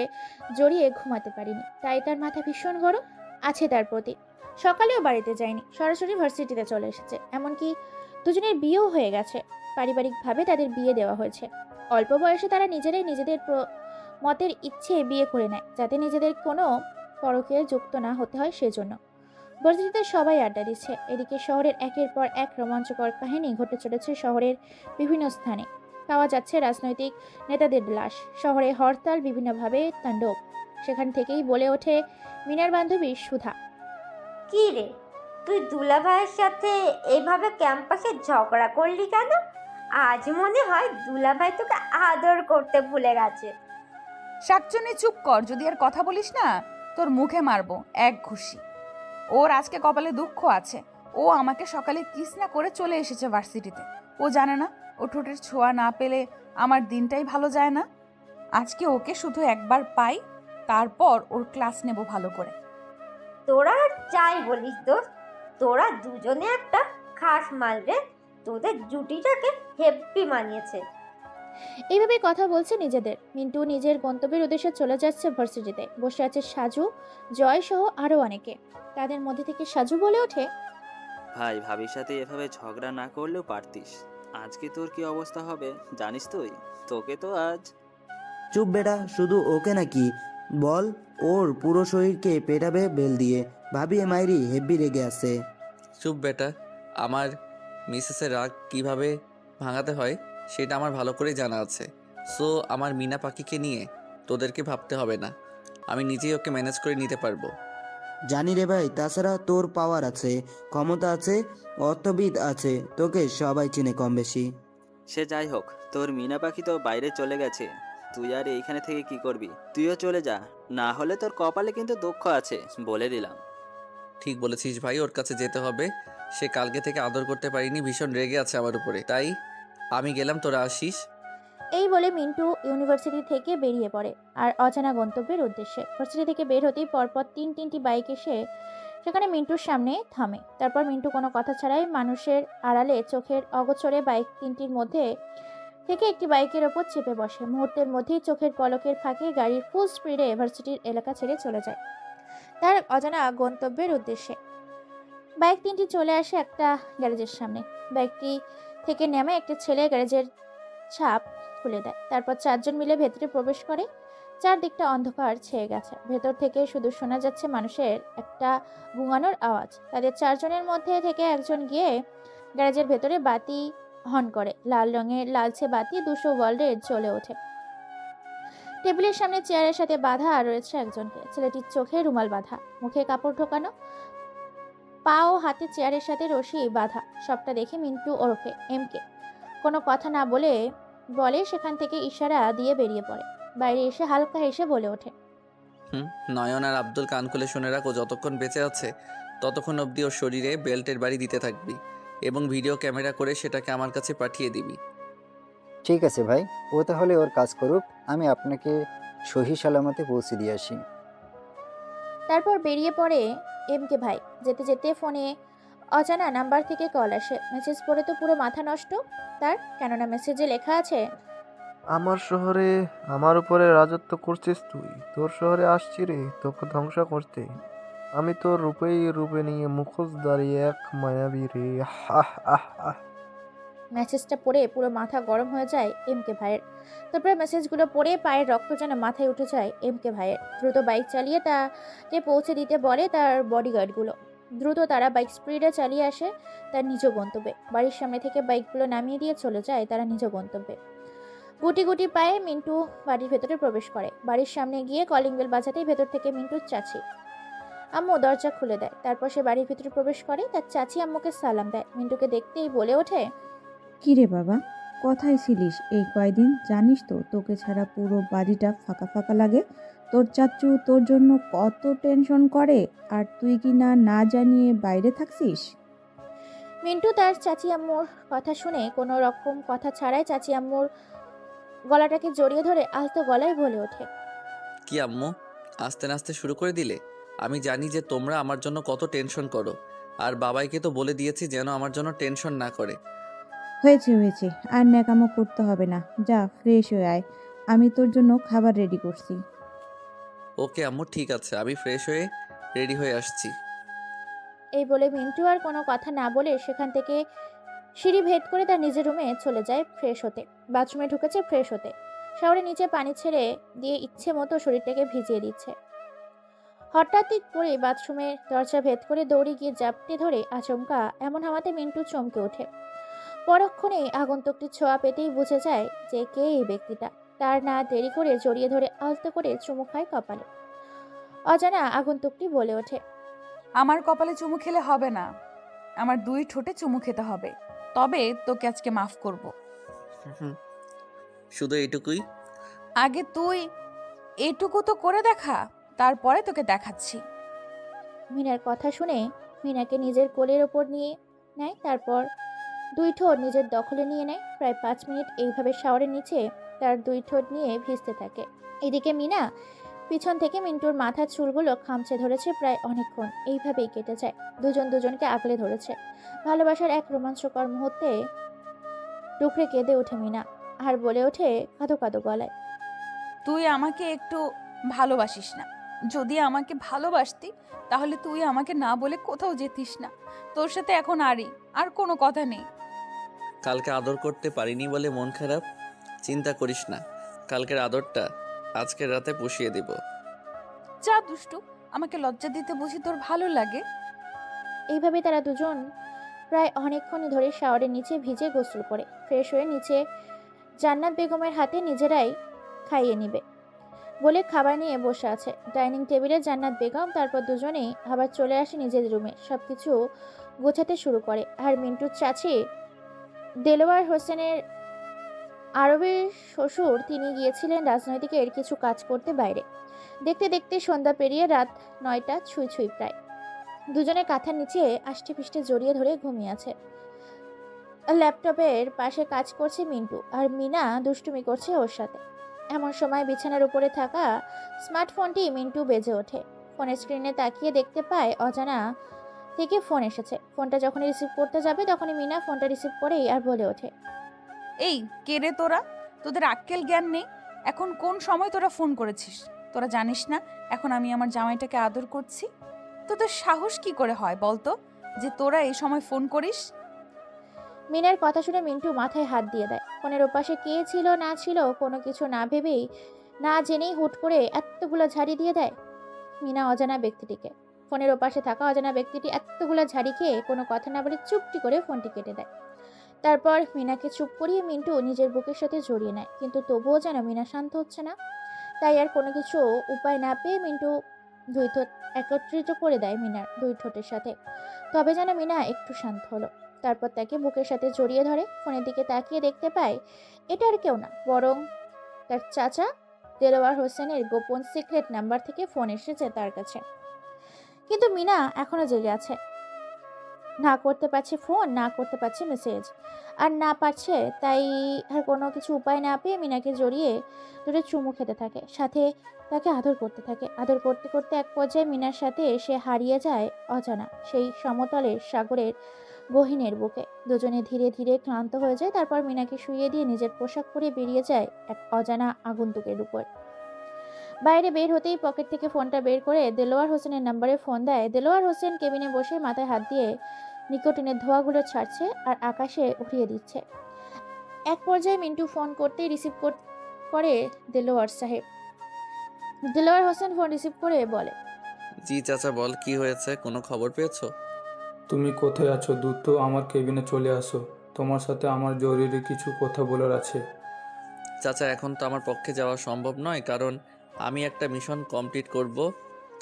জড়িয়ে ঘুমাতে পারেনি, তাই তার মাথা ভীষণ গরম আছে তার প্রতি। সকালেও বাড়িতে যায়নি, সরাসরি ভার্সিটিতে চলে এসেছে। এমনকি দুজনের বিয়েও হয়ে গেছে, পারিবারিকভাবে তাদের বিয়ে দেওয়া হয়েছে। অল্প বয়সে তারা নিজেরাই নিজেদের মতের ইচ্ছে বিয়ে করে নেয়, যাতে নিজেদের কোনো পরকে যুক্ত না হতে হয় সেজন্য। ভার্সিটিতে সবাই আড্ডা দিচ্ছে, এদিকে শহরের একের পর এক রোমাঞ্চকর কাহিনী ঘটে চলেছে শহরের বিভিন্ন স্থানে। পাওয়া যাচ্ছে রাজনৈতিক নেতাদের লাশ, শহরে হরতাল, বিভিন্নভাবে তাণ্ডব। সেখান থেকেই বলে ওঠে মিনার বান্ধবী সুধা। কি রে, তুই দুলাভাইয়ের সাথে এইভাবে ক্যাম্পাসে ঝগড়া করলি কেন? আজ মনে হয় দুলাভাই তোকে আদর করতে ভুলে গেছে। শাকচুনি চুপ কর, যদি আর কথা বলিস না তোর মুখে মারবো এক ঘুষি। ওর আজকে কপালে দুঃখ আছে, ও আমাকে সকালে কিস না করে চলে এসেছে ভার্সিটিতে। ও জানে না ও ঠোঁটের ছোঁয়া না পেলে আমার দিনটাই ভালো যায় না। আজকে ওকে শুধু একবার পাই, তারপর ওর ক্লাস নেব ভালো করে। তোরা আর যাই বলিস দোস্ত, তোরা দুজনে একটা খাস মাল রে। তোদের জুটিটাকে হেব্বি মানিয়েছে। এইভাবে কথা বলছে নিজেদের। মিন্টু নিজের গন্তব্যের উদ্দেশ্যে চলে যাচ্ছে ভার্সিটিতে। বসে আছে সাজু, জয় সহ আরও অনেকে। তাদের মধ্যে থেকে সাজু বলে ওঠে, ভাই, ভাবির সাথে এভাবে ঝগড়া না করলেও পারতিস। আজকে তোর কি অবস্থা হবে জানিস তুই? তোকে তো আজ। চুপ বেটা, শুধু ওকে নাকি, বল ওর পুরো শরীরকে পেটাবে বেল দিয়ে। ভাবি মাইরি হেব্বি রেগে আছে। চুপ বেটা, আমার মিসেসের রাগ কিভাবে ভাঙাতে হয় সেটা আমার ভালো করেই জানা আছে। সো আমার মিনা পাখিকে নিয়ে তোদেরকে ভাবতে হবে না, আমি নিজেই ওকে ম্যানেজ করে নিতে পারবো। জানি রে ভাই, তাছাড়া তোর পাওয়ার আছে, ক্ষমতা আছে, অর্থবিদ আছে, তোকে সবাই চিনে কম বেশি। সে যাই হোক, তোর মিনা পাখি তো বাইরে চলে গেছে। তুই আর এইখানে থেকে কি করবি? তুইও চলে যা, না হলে তোর কপালে কিন্তু দুঃখ আছে, বলে দিলাম। ঠিক বলেছিস ভাই, ওর কাছে যেতে হবে। সে কালকে থেকে আদর করতে পারিনি, ভীষণ রেগে আছে আমার উপরে, তাই আমি গেলাম, তোরা আসিস। এই বলে মিন্টু ইউনিভার্সিটি থেকে বেরিয়ে পড়ে আর অজানা গন্তব্যের উদ্দেশ্যে। ভার্সিটি থেকে বের হতেই পরপর তিনটি বাইক এসে সেখানে মিন্টুর সামনে থামে। তারপর মিন্টু কোনো কথা ছাড়াই মানুষের আড়ালে চোখের অগোচরে বাইক তিনটির মধ্যে থেকে একটি বাইকের ওপর চেপে বসে। মুহূর্তের মধ্যেই চোখের পলকের ফাঁকে গাড়ির ফুল স্পিডে ভার্সিটির এলাকা ছেড়ে চলে যায় তার অজানা গন্তব্যের উদ্দেশ্যে। বাইক তিনটি চলে আসে একটা গ্যারেজের সামনে। বাইকটি থেকে নেমে একটা ছেলে গ্যারেজের ছাপ খুলে দেয়। তারপর চারজন মিলে ভেতরে প্রবেশ করে। চারদিকটা অন্ধকার ছেয়ে গেছে, ভেতর থেকে শুধু শোনা যাচ্ছে মানুষের একটা বুঙানোর আওয়াজ। তাদের চারজনের মধ্যে থেকে একজন গিয়ে গ্যারেজের ভেতরে বাতি অন করে। লাল রঙের লালচে বাতি 200 ওয়াল্টের জ্বলে ওঠে। টেবিলের সামনে চেয়ারের সাথে বাঁধা রয়েছে একজনকে। ছেলেটির চোখে রুমাল বাঁধা, মুখে কাপড় ঢোকানো, পা ও হাতে চেয়ারের সাথে রশি বাঁধা। সবটা দেখে মিন্টু ওরফে এমকে কোনো কথা না বলে সেখান থেকে ইশারা দিয়ে বেরিয়ে পড়ে। বাইরে এসে হালকা হেসে বলে ওঠে, নয়ন আর আব্দুল কান খুলে শুনে রাখো, যতক্ষণ বেঁচে আছে ততক্ষণ অবধি ওর শরীরে বেল্টের বাড়ি দিতে থাকবি এবং ভিডিও ক্যামেরা করে সেটাকে আমার কাছে পাঠিয়ে দিবি। ঠিক আছে ভাই, ও তাহলে ওর কাজ করুক, আমি আপনাকে সহি সালামতে পৌঁছে দিয়ে আসি। তারপর বেরিয়ে পড়ে এমকে ভাই। যেতে যেতে ফোনে অজানা নাম্বার থেকে কল আসে। মেসেজ পড়ে তো পুরো মাথা নষ্ট তার, কেননা মেসেজে লেখা আছে, আমার শহরে আমার উপরে রাজত্ব করছিস তুই, তোর শহরে আসছি রে তোকে ধ্বংস করতে। আমি তোর রূপে নিয়ে মুখোশ দাঁড়িয়ে এক মায়াবী রে। আহ আহ আহ। মেসেজটা পড়ে পুরো মাথা গরম হয়ে যায় এমকে ভাইয়ের। তারপরে মেসেজগুলো পড়ে পায়ের রক্ত যেন মাথায় উঠে যায় এমকে ভাইয়ের। দ্রুত বাইক চালিয়ে তাকে পৌঁছে দিতে বলে তার বডিগার্ডগুলো। দ্রুত তারা বাইক স্পিডে চালিয়ে আসে তার নিজ গন্তব্যে। বাড়ির সামনে থেকে বাইকগুলো নামিয়ে দিয়ে চলে যায় তারা নিজ গন্তব্যে। গুটি গুটি পায়ে মিন্টু বাড়ির ভেতরে প্রবেশ করে। বাড়ির সামনে গিয়ে কলিং বেল বাজাতেই ভেতর থেকে মিন্টুর চাচি আম্মু দরজা খুলে দেয়। তারপর সে বাড়ির ভিতরে প্রবেশ করে। তার চাচি আম্মুকে সালাম দেয়। মিন্টুকে দেখতেই বলে ওঠে, কি রে বাবা, কোথায় ছিলিস এই কয়দিন? জানিস তো তোকে ছাড়া পুরো বাড়িটা ফাঁকা ফাঁকা লাগে। তোর চাচু তোর জন্য কত টেনশন করে, আর তুই কি না জানিয়ে বাইরে থাকছিস? মিন্টু তার চাচি আম্মুর কথা শুনে কোনো রকম কথা ছাড়াই চাচি আম্মুর গলাটাকে জড়িয়ে ধরে আলতো গলায় বলে ওঠে, কি আম্মু, আস্তে নাস্তে শুরু করে দিলে? আমি জানি যে তোমরা আমার জন্য কত টেনশন করো, আর বাবাইকে তো বলে দিয়েছি যেন আমার জন্য টেনশন না করে। হয়েছে, আর ন্যাকামো করতে হবে না, যা ফ্রেশ হয়ে আয়। আমি তোর জন্য খাবার রেডি করছি। ওকে আম্মু, ঠিক আছে, আমি ফ্রেশ হয়ে রেডি হয়ে আসছি। এই বলে মিন্টু আর কোনো কথা না বলে সেখান থেকে সিঁড়ি ভেদ করে তার নিজের রুমে চলে যায় ফ্রেশ হতে। বাথরুমে ঢুকেছে ফ্রেশ হতে, শাওয়ারের নিচে পানি ছেড়ে দিয়ে ইচ্ছে মতো শরীরটাকে ভিজিয়ে দিচ্ছে। হঠাৎই করে বাথরুমের দরজা ভেদ করে দৌড়ে গিয়ে জাপটে ধরে আচমকা এমন হাওয়াতে মিন্টু চমকে ওঠে। পরক্ষণেই আগন্তুকটির ছোঁয়া পেতেই বুঝে যায় যে কে এই ব্যক্তিটা। তার না দেরি করে জড়িয়ে ধরে আলতো করে চুমু খায় কপালে। অজানা আগন্তুকটি বলে ওঠে, আমার কপালে চুমু খেলে হবে না, আমার 2 ঠোঁটে চুমু খেতে হবে, তবে তোকে আজকে মাফ করব। হুম, শুধু এইটুকুই? আগে তুই এটুকু তো করে দেখা, তারপরে তোকে দেখাচ্ছি। মিনার কথা শুনে মিনাকে নিজের কোলের ওপর নিয়ে নেয়, তারপর 2 ঠোঁট নিজের দখলে নিয়ে নেয়। প্রায় 5 মিনিট এইভাবে শাওয়ারের নিচে তার 2 ঠোঁট নিয়ে ভিজতে থাকে। এদিকে মিনা পিছন থেকে মিন্টুর মাথার চুলগুলো খামচে ধরেছে প্রায় অনেকক্ষণ। এইভাবেই কেটে যায়। দুজন দুজনকে আগলে ধরেছে। ভালোবাসার এক রোমাঞ্চকর মুহূর্তে ডুকরে কেঁদে ওঠে মিনা আর বলে ওঠে কাঁদো কাঁদো গলায়, তুই আমাকে একটু ভালোবাসিস না। যদি আমাকে ভালোবাসতি তাহলে তুই আমাকে না বলে কোথাও যেতিস না। তোর সাথে এখন আর কোনো কথা নেই। কালকে আদর করতে পারিনি বলে মন খারাপ? চিন্তা করিস না, কালকের আদরটা আজকের রাতে পুষিয়ে দিব। যা দুষ্টু, আমাকে লজ্জা দিতে বুঝি তোর ভালো লাগে। এইভাবে তারা দুজন প্রায় অনেকক্ষণ ধরে শাওয়ারের নিচে ভিজে গোসল করে ফ্রেশ হয়ে নিচে জান্নাত বেগমের হাতে নিজেরাই খাইয়ে নিবে বলে খাবার নিয়ে বসে আছে ডাইনিং টেবিলে জান্নাত বেগম। তারপর দুজনেই আবার চলে আসে নিজের রুমে, সবকিছু গোছাতে শুরু করে। আর মিন্টুর চাচি দেলোয়ার হোসেনের আরবের শ্বশুর, তিনি গিয়েছিলেন রাজনৈতিকের কিছু কাজ করতে বাইরে। দেখতে দেখতে সন্ধ্যা পেরিয়ে রাত 9টা ছুঁই ছুঁই প্রায়। দুজনে কাঁথার নিচে আষ্টে পিষ্টে জড়িয়ে ধরে ঘুমিয়ে আছে। ল্যাপটপের পাশে কাজ করছে মিন্টু, আর মিনা দুষ্টুমি করছে ওর সাথে। এমন সময় বিছানার উপরে থাকা স্মার্টফোনটি মিন্টু বেজে ওঠে। ফোনের স্ক্রিনে তাকিয়ে দেখতে পায় অজানা থেকে ফোন এসেছে। ফোনটা যখনই রিসিভ করতে যাবে তখনই মিনা ফোনটা রিসিভ করেই আর বলে ওঠে, এই কে রে তোরা? তোদের আক্কেল জ্ঞান নেই? এখন কোন সময় তোরা ফোন করেছিস? তোরা জানিস না এখন আমি আমার জামাইটাকে আদর করছি? তোদের সাহস কি করে হয় বলতো যে তোরা এই সময় ফোন করিস? মিনার কথা শুনে মিন্টু মাথায় হাত দিয়ে দেয়। ফোনের ওপাশে কে ছিল না ছিল কোনো কিছু না ভেবেই না জেনেই হুট করে এতগুলো ঝাড়ি দিয়ে দেয় মিনা অজানা ব্যক্তিটিকে। ফোনের ওপাশে থাকা অজানা ব্যক্তিটি এতগুলো ঝাড়ি খেয়ে কোনো কথা না বলে চুপটি করে ফোনটি কেটে দেয়। তারপর মিনাকে চুপ করিয়ে মিন্টু নিজের বুকের সাথে জড়িয়ে নেয়, কিন্তু তবুও যেন মিনা শান্ত হচ্ছে না। তাই আর কোনো কিছু উপায় না পেয়ে মিন্টু 2 ঠোঁট একত্রিত করে দেয় মিনার 2 ঠোঁটের সাথে। তবে যেন মিনা একটু শান্ত হলো। তারপর তাকে বুকের সাথে জড়িয়ে ধরে ফোনের দিকে তাকিয়ে দেখতে পায় এটা আর কেউ না, বরং তার চাচা দেলোয়ার হোসেনের গোপন সিক্রেট নাম্বার থেকে ফোন এসেছে তার কাছে। কিন্তু মিনা এখনো জেগে আছে, না করতে পারছে ফোন, না করতে পারছে মেসেজ, আর না পারছে তাই আর কোনো কিছু উপায় না পেয়ে মিনাকে জড়িয়ে ধরে চুমু খেতে থাকে, সাথে তাকে আদর করতে থাকে। আদর করতে করতে এক পর্যায়ে মিনার সাথে এসে হারিয়ে যায় অজানা সেই সমতলের সাগরের গহীনের বুকে। দুজনে ধীরে ধীরে ক্লান্ত হয়ে যায়। তারপর মিনাকে শুইয়ে দিয়ে নিজের পোশাক পরে বেরিয়ে যায় এক অজানা আগন্তুকের উপর। বাইরে বের হতেই পকেট থেকে ফোনটা বের করে দেলোয়ার হোসেনের নাম্বারে ফোন দেয়। দেলোয়ার হোসেন কেবিনে বসে মাথায় হাত দিয়ে নিকোটিনের ধোঁয়াগুলো ছাড়ছে আর আকাশে উড়িয়ে দিচ্ছে। এক পর্যায়ে মিন্টু ফোন করতেই রিসিভ করে দেলোয়ার সাহেব। দেলোয়ার হোসেন ফোন রিসিভ করে বলে, জি চাচা, বল কি হয়েছে, কোনো খবর পেয়েছো? তুমি কোথায় আছো? দ্রুত আমার কেবিনে চলে আসো, তোমার সাথে আমার জরুরি কিছু কথা বলার আছে। চাচা, এখন তো আমার পক্ষে যাওয়া সম্ভব নয়, কারণ আমি একটা মিশন কমপ্লিট করব,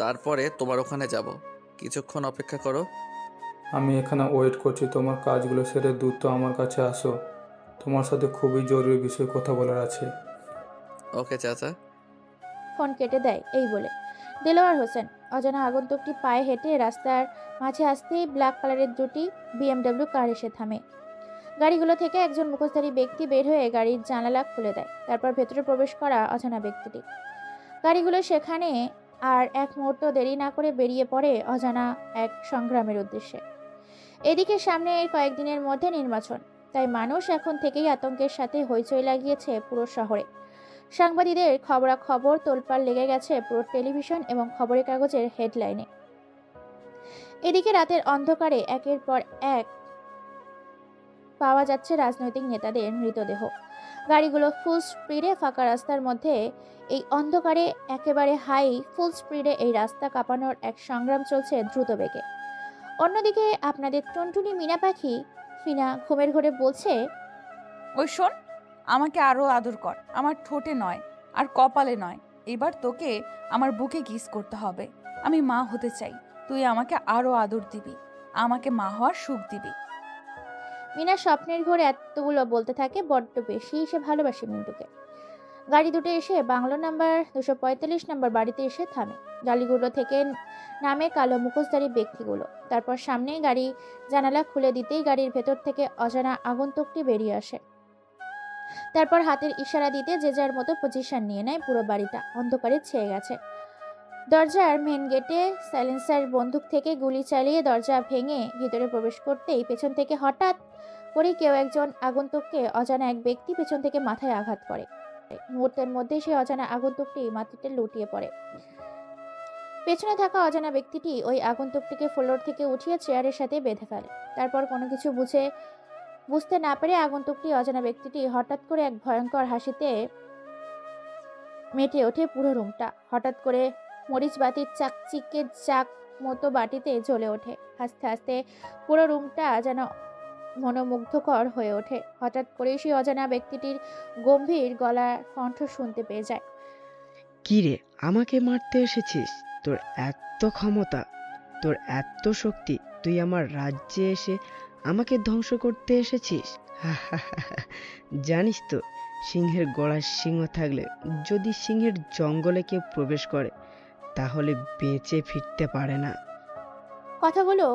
তারপরে তোমার ওখানে যাব। কিছুক্ষণ অপেক্ষা করো। আমি এখানে ওয়েট করছি, তোমার কাজগুলো সেরে দ্রুত আমার কাছে আসো, তোমার সাথে খুবই জরুরি বিষয়ে কথা বলার আছে। ওকে চাচা। ফোন কেটে দেয় এই বলে দেলোয়ার হোসেন। অজানা আগন্তুকটি পায়ে হেঁটে রাস্তার মাঝে আসতেই ব্ল্যাক কালারের দুটি BMW কার এসে থামে। গাড়িগুলো থেকে একজন মুখোশধারী ব্যক্তি বের হয়ে গাড়ির জানালা খুলে দেয়। তারপর ভেতরে প্রবেশ করা অজানা ব্যক্তিটি। গাড়িগুলো সেখানে আর এক মুহূর্ত দেরি না করে বেরিয়ে পড়ে অজানা এক সংগ্রামের উদ্দেশ্যে। এদিকে সামনে এই কয়েকদিনের মধ্যে নির্বাচন, তাই মানুষ এখন থেকেই আতঙ্কের সাথে হইচই লাগিয়েছে পুরো শহরে। সাংবাদিকদের খবরাখবর তোলপাড় লেগে গেছে পুরো টেলিভিশন এবং খবরের কাগজের হেডলাইনে। এদিকে রাতের অন্ধকারে একের পর এক পাওয়া যাচ্ছে রাজনৈতিক নেতাদের মৃতদেহ। গাড়িগুলো ফুল স্পিডে ফাঁকা রাস্তার মধ্যে, এই অন্ধকারে একেবারে হাই ফুল স্পিডে এই রাস্তা কাঁপানোর এক সংগ্রাম চলছে দ্রুত বেগে। অন্যদিকে আপনাদের টুনটুনি মিনা পাখি ফিনা ঘুমের ঘরে বলছে, ওই শোন, আমাকে আরো আদর কর, আমার ঠোঁটে নয় আর কপালে নয়, এবার তোকে আমার বুকে কিস করতে হবে। আমি মা হতে চাই, তুই আমাকে আরো আদর দিবি, আমাকে মা হওয়ার সুখ দিবি। মিনা স্বপ্নের ঘরে এতগুলো বলতে থাকে, বড্ড বেশি সে ভালোবাসে মিন্টুকে। গাড়ি দুটো এসে বাংলো নাম্বার 245 নম্বর বাড়িতে এসে থামে। গাড়িগুলো থেকে নামে কালো মুখোশধারী ব্যক্তিগুলো। তারপর সামনে গাড়ি জানালা খুলে দিতেই গাড়ির ভেতর থেকে অজানা আগন্তুকটি বেরিয়ে আসে। তারপর হাতের ইশারা দিতে যে যার মতো পজিশন নিয়ে নেয়। পুরো বাড়িটা অন্ধকারে ছেয়ে গেছে। দরজার মেন গেটে সাইলেন্সার বন্দুক থেকে গুলি চালিয়ে দরজা ভেঙে ভিতরে প্রবেশ করতেই পেছন থেকে হঠাৎ করে কেউ একজন আগন্তুককে, অজানা এক ব্যক্তি পেছন থেকে মাথায় আঘাত করে। মুহূর্তের মধ্যে সেই অজানা আগন্তুকটি মাটিতে লুটিয়ে পড়ে। পেছনে থাকা অজানা ব্যক্তিটি ওই আগন্তুকটিকে ফ্লোর থেকে উঠিয়ে চেয়ারের সাথে বেঁধে ফেলে। তারপর কোনো কিছু বুঝতে না পেরে আগন্তুকটি, অজানা ব্যক্তিটি হঠাৎ করে এক ভয়ঙ্কর হাসিতে মেতে ওঠে পুরো রুমটা। হঠাৎ করে মরিচ বাতির চাকচিকে চাক মতো বাটিতে জ্বলে ওঠে। আস্তে আস্তে পুরো রুমটা যেন মনোমুগ্ধকর হয়ে ওঠে। হঠাৎ করে সেই অজানা ব্যক্তিটির গম্ভীর গলার কণ্ঠ শুনতে পেয়ে যায়। কি রে, আমাকে মারতে এসেছিস? তোর এত ক্ষমতা, তোর এত শক্তি, তুই আমার রাজ্যে এসে আমাকে ধ্বংস করতে এসেছিস? জানিস তো, সিংহের গলায় সিংহ থাকলে যদি সিংহের জঙ্গলে কেউ প্রবেশ করে তাহলে বেঁচে ফিরতে পারে না। কথাগুলো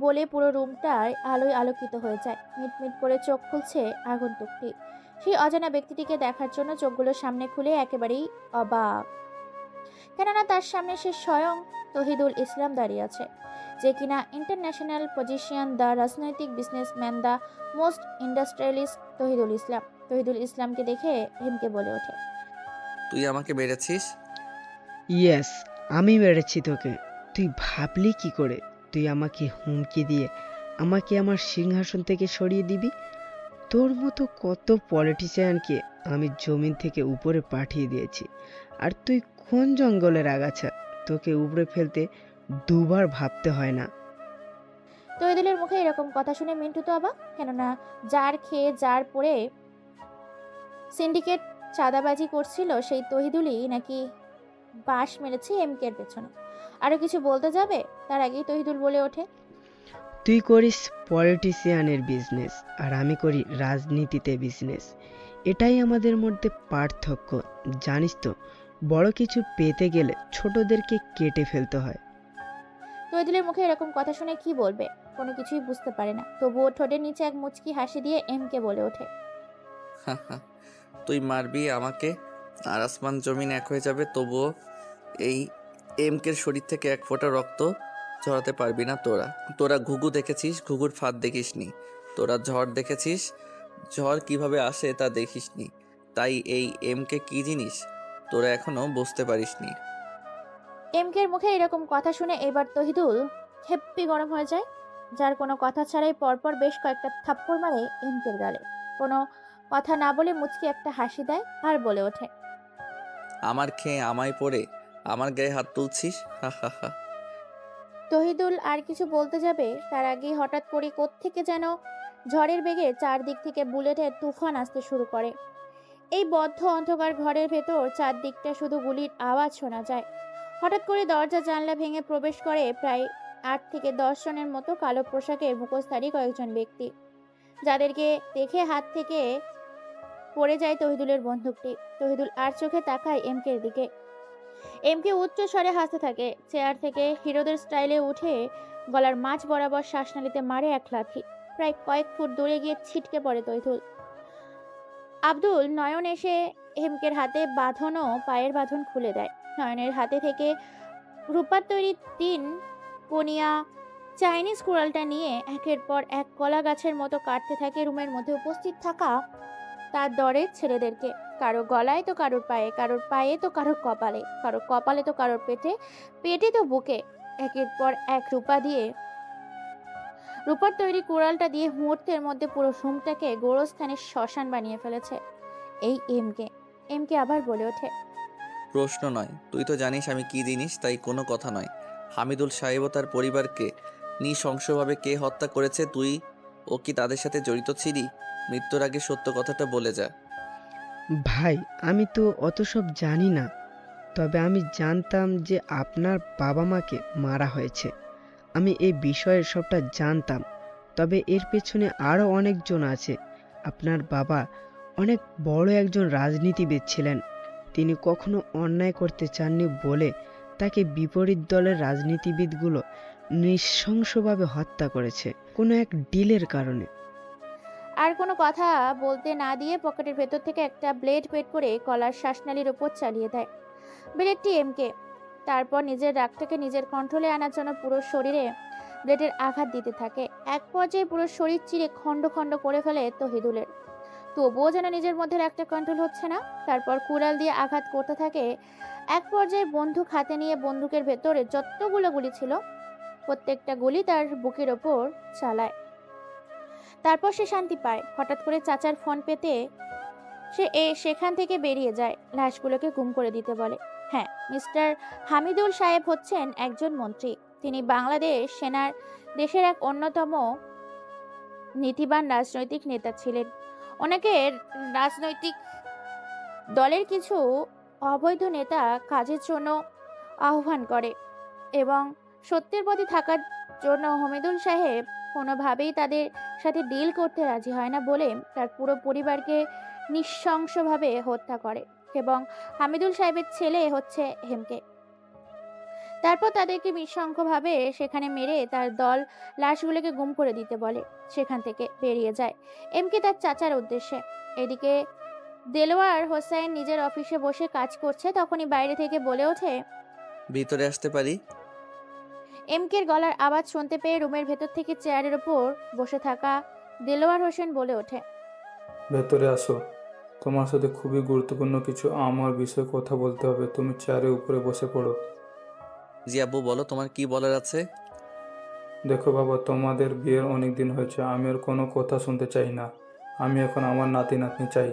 বলে পুরো রুমটায় আলোয় আলোকিত হয়ে যায়। মিটমিট করে চোখ খুলছে আগন্তুকটি। সেই অজানা ব্যক্তিটিকে দেখার জন্য চোখগুলো সামনে খুলে একেবারেই অবাক, কেননা তার সামনে সে স্বয়ং তহিদুল ইসলাম দাঁড়িয়ে আছে, যে কিনা ইন্টারন্যাশনাল পজিশন, দ্য রাজনৈতিক businessman, the most industrialist Tohidul Islam. Tohidul ইসলামকে দেখে হিমকে বলে ওঠে, তুই আমাকে মেরেছিস? ইয়েস, আমি মেরেছি তোকে। তুই ভাবলি কি করে তুই আমাকে হুমকি দিয়ে আমাকে আমার সিংহাসন থেকে সরিয়ে দিবি? তোর মতো কত পলিটিশিয়ানকে আমি জমিন থেকে উপরে পাঠিয়ে দিয়েছি, আর তুই কোন জঙ্গলের আগাছা? তোকে উপরে ফেলতে দুবার ভাবতে হয় না। তহিদুলের মুখে এরকম কথা শুনে মিন্টু তো অবাক, কেননা যার খেয়ে যার পরে সিন্ডিকেট চাঁদাবাজি করছিল সেই তহিদুলই নাকি বাঁশ মেরেছে এমকের পেছনে। আরো কিছু বলতে যাবে তার আগেই তহিদুল বলে ওঠে, তুই করিস পলিটিশিয়ানের বিজনেস আর আমি করি রাজনীতিতে বিজনেস। এটাই আমাদের মধ্যে পার্থক্য। জানিস তো, বড় কিছু পেতে গেলে ছোটদেরকে কেটে ফেলতে হয়। তহিদুলের মুখে এরকম কথা শুনে কি বলবে, কোনো কিছুই বুঝতে পারে না। তবুও ঠোঁটের নিচে এক মুচকি হাসি দিয়ে এমকে বলে ওঠে, তুই মারবি আমাকে আর আসমান জমিন এক হয়ে যাবে, তবুও এই এমকের শরীর থেকে এক ফোঁটা রক্ত ঝরাতে পারবি না তোরা। তোরা ঘুঘু দেখেছিস, ঘুঘুর ফাঁদ দেখিসনি। তোরা ঝড় দেখেছিস, ঝড় কিভাবে আসে তা দেখিসনি। তাই এই এমকে কি জিনিস তোরা এখনো বুঝতে পারিসনি। এমকের মুখে এরকম কথা শুনে এবার তহিদুল হেব্বি গরম হয়ে যায়। যার কোনো কথা ছাড়াই পরপর বেশ কয়েকটা থাপ্পড় মারে এমকের গালে। কোনো কথা না বলে মুচকি একটা হাসি দেয় আর বলে ওঠে, আমার খেয়ে আমায় পড়ে আমার গায়ে হাত তুলছিস? হা হা হা। তহিদুল আর কিছু বলতে যাবে তার আগেই হঠাৎ করে কোত্থেকে যেন ঝড়ের বেগে চারদিক থেকে বুলেটের তুফান আসতে শুরু করে। এই বদ্ধ অন্ধকার ঘরের ভেতর চারদিকটা শুধু গুলির আওয়াজ শোনা যায়। হঠাৎ করে দরজা জানলা ভেঙে প্রবেশ করে প্রায় 8 থেকে 10 জনের মতো কালো পোশাকের মুখোশধারী কয়েকজন ব্যক্তি, যাদেরকে দেখে হাত থেকে পড়ে যায় তহিদুলের বন্দুকটি। তহিদুল আর চোখে তাকায় এমকের দিকে। এমকে উচ্চ স্বরে হাসতে থাকে। চেয়ার থেকে হিরোদের স্টাইলে উঠে গলার মাঝ বরাবর শ্বাসনালীতে মারে এক লাথি। প্রায় কয়েক ফুট দূরে গিয়ে ছিটকে পড়ে তহিদুল। আব্দুল নয়ন এসে হেমকের হাতে বাঁধনো পায়ের বাঁধন খুলে দেয়। নয়নের হাতে থেকে রূপার তৈরি 3 কোনিয়া চাইনিজ কুড়ালটা নিয়ে একের পর এক কলা গাছের মতো কাটতে থাকে রুমের মধ্যে উপস্থিত থাকা তার দরের ছেলেদেরকে। কারো গলায় তো কারোর পায়ে, কারোর পায়ে তো কারোর কপালে, কারোর কপালে তো কারোর পেটে, পেটে তো বুকে। একের পর এক রূপার তৈরি কুড়ালটা দিয়ে মুহূর্তের মধ্যে পুরো রুমটাকে গোরস্থানের শ্মশান বানিয়ে ফেলেছে এই এমকে। এমকে আবার বলে ওঠে, প্রশ্ন নয়, তুই তো জানিস আমি কি জিনিস, তাই কোনো কথা নয়। হামিদুল সাহেব ও তার পরিবারকে নৃশংসভাবে কে হত্যা করেছে, তুই ও কি তাদের সাথে জড়িত ছিলি? মৃত্যুর আগে সত্য কথাটা বলে যা। ভাই, আমি তো অত সব জানি না, তবে আমি জানতাম যে আপনার বাবা মাকে মারা হয়েছে। আমি এই বিষয়ের সবটা জানতাম, তবে এর পেছনে আরও অনেকজন আছে। আপনার বাবা অনেক বড় একজন রাজনীতিবিদ ছিলেন। তিনি কখনো অন্যায় করতে চাননি বলে তাকে বিপরীত দলের রাজনীতিবিদগুলো নৃশংসভাবে হত্যা করেছে কোনো এক ডিলের কারণে। আর কোনো কথা বলতে না দিয়ে পকেটের ভেতর থেকে একটা ব্লেড বের করে কলার শ্বাসনালীর ওপর চালিয়ে দেয় ব্লেডটি এমকে। তারপর নিজের রাগটাকে নিজের কন্ট্রোলে আনার জন্য পুরো শরীরে ব্লেডের আঘাত দিতে থাকে। এক পর্যায়ে পুরো শরীর চিরে খণ্ড খণ্ড করে ফেলে তহিদুলের। তবুও যেন নিজের মধ্যে একটা কন্ট্রোল হচ্ছে না। তারপর কুড়াল দিয়ে আঘাত করতে থাকে। এক পর্যায়ে বন্দুক হাতে নিয়ে বন্দুকের ভেতরে যতগুলো গুলি ছিল প্রত্যেকটা গুলি তার বুকের ওপর চালায়। তারপর সে শান্তি পায়। হঠাৎ করে চাচার ফোন পেতে সে সেখান থেকে বেরিয়ে যায়, লাশগুলোকে গুম করে দিতে বলে। হ্যাঁ, মিস্টার হামিদুল সাহেব হচ্ছেন একজন মন্ত্রী। তিনি বাংলাদেশ সেনার দেশের এক অন্যতম নীতিবান রাজনৈতিক নেতা ছিলেন। অনেকে রাজনৈতিক দলের কিছু অবৈধ নেতা কাজের জন্য আহ্বান করে এবং সত্যের পথে থাকার জন্য হামিদুল সাহেব কোনোভাবেই তাদের সাথে ডিল করতে রাজি হয় না বলে তার পুরো পরিবারকে নৃশংসভাবে হত্যা করে এবং হামিদুল সাহেবের ছেলে হচ্ছে হেমকে। তারপর তাদেরকে নৃশংসভাবে সেখানে মেরে তার দল লাশগুলোকে গুম করে দিতে বলে। সেখান থেকে বেরিয়ে যায় এমকে তার চাচার উদ্দেশ্যে। এদিকে দেলোয়ার হোসেন নিজের অফিসে বসে কাজ করছে, তখনই বাইরে থেকে বলে ওঠে, ভিতরে আসতে পারি? এমকের গলার আওয়াজ শুনতে পেয়ে রুমের ভেতর থেকে চেয়ারের ওপর বসে থাকা দেলোয়ার হোসেন বলে ওঠে, ভেতরে আসো, তোমার সাথে খুবই গুরুত্বপূর্ণ কিছু আমার বিষয়ে কথা বলতে হবে। তুমি চেয়ারের উপরে বসে পড়ো। জি আব্বু, বলো তোমার কি বলার আছে। দেখো বাবা, তোমাদের বিয়ের অনেক দিন হয়েছে, আমি আর কোনো কথা শুনতে চাই না। আমি এখন আমার নাতি নাতনি চাই,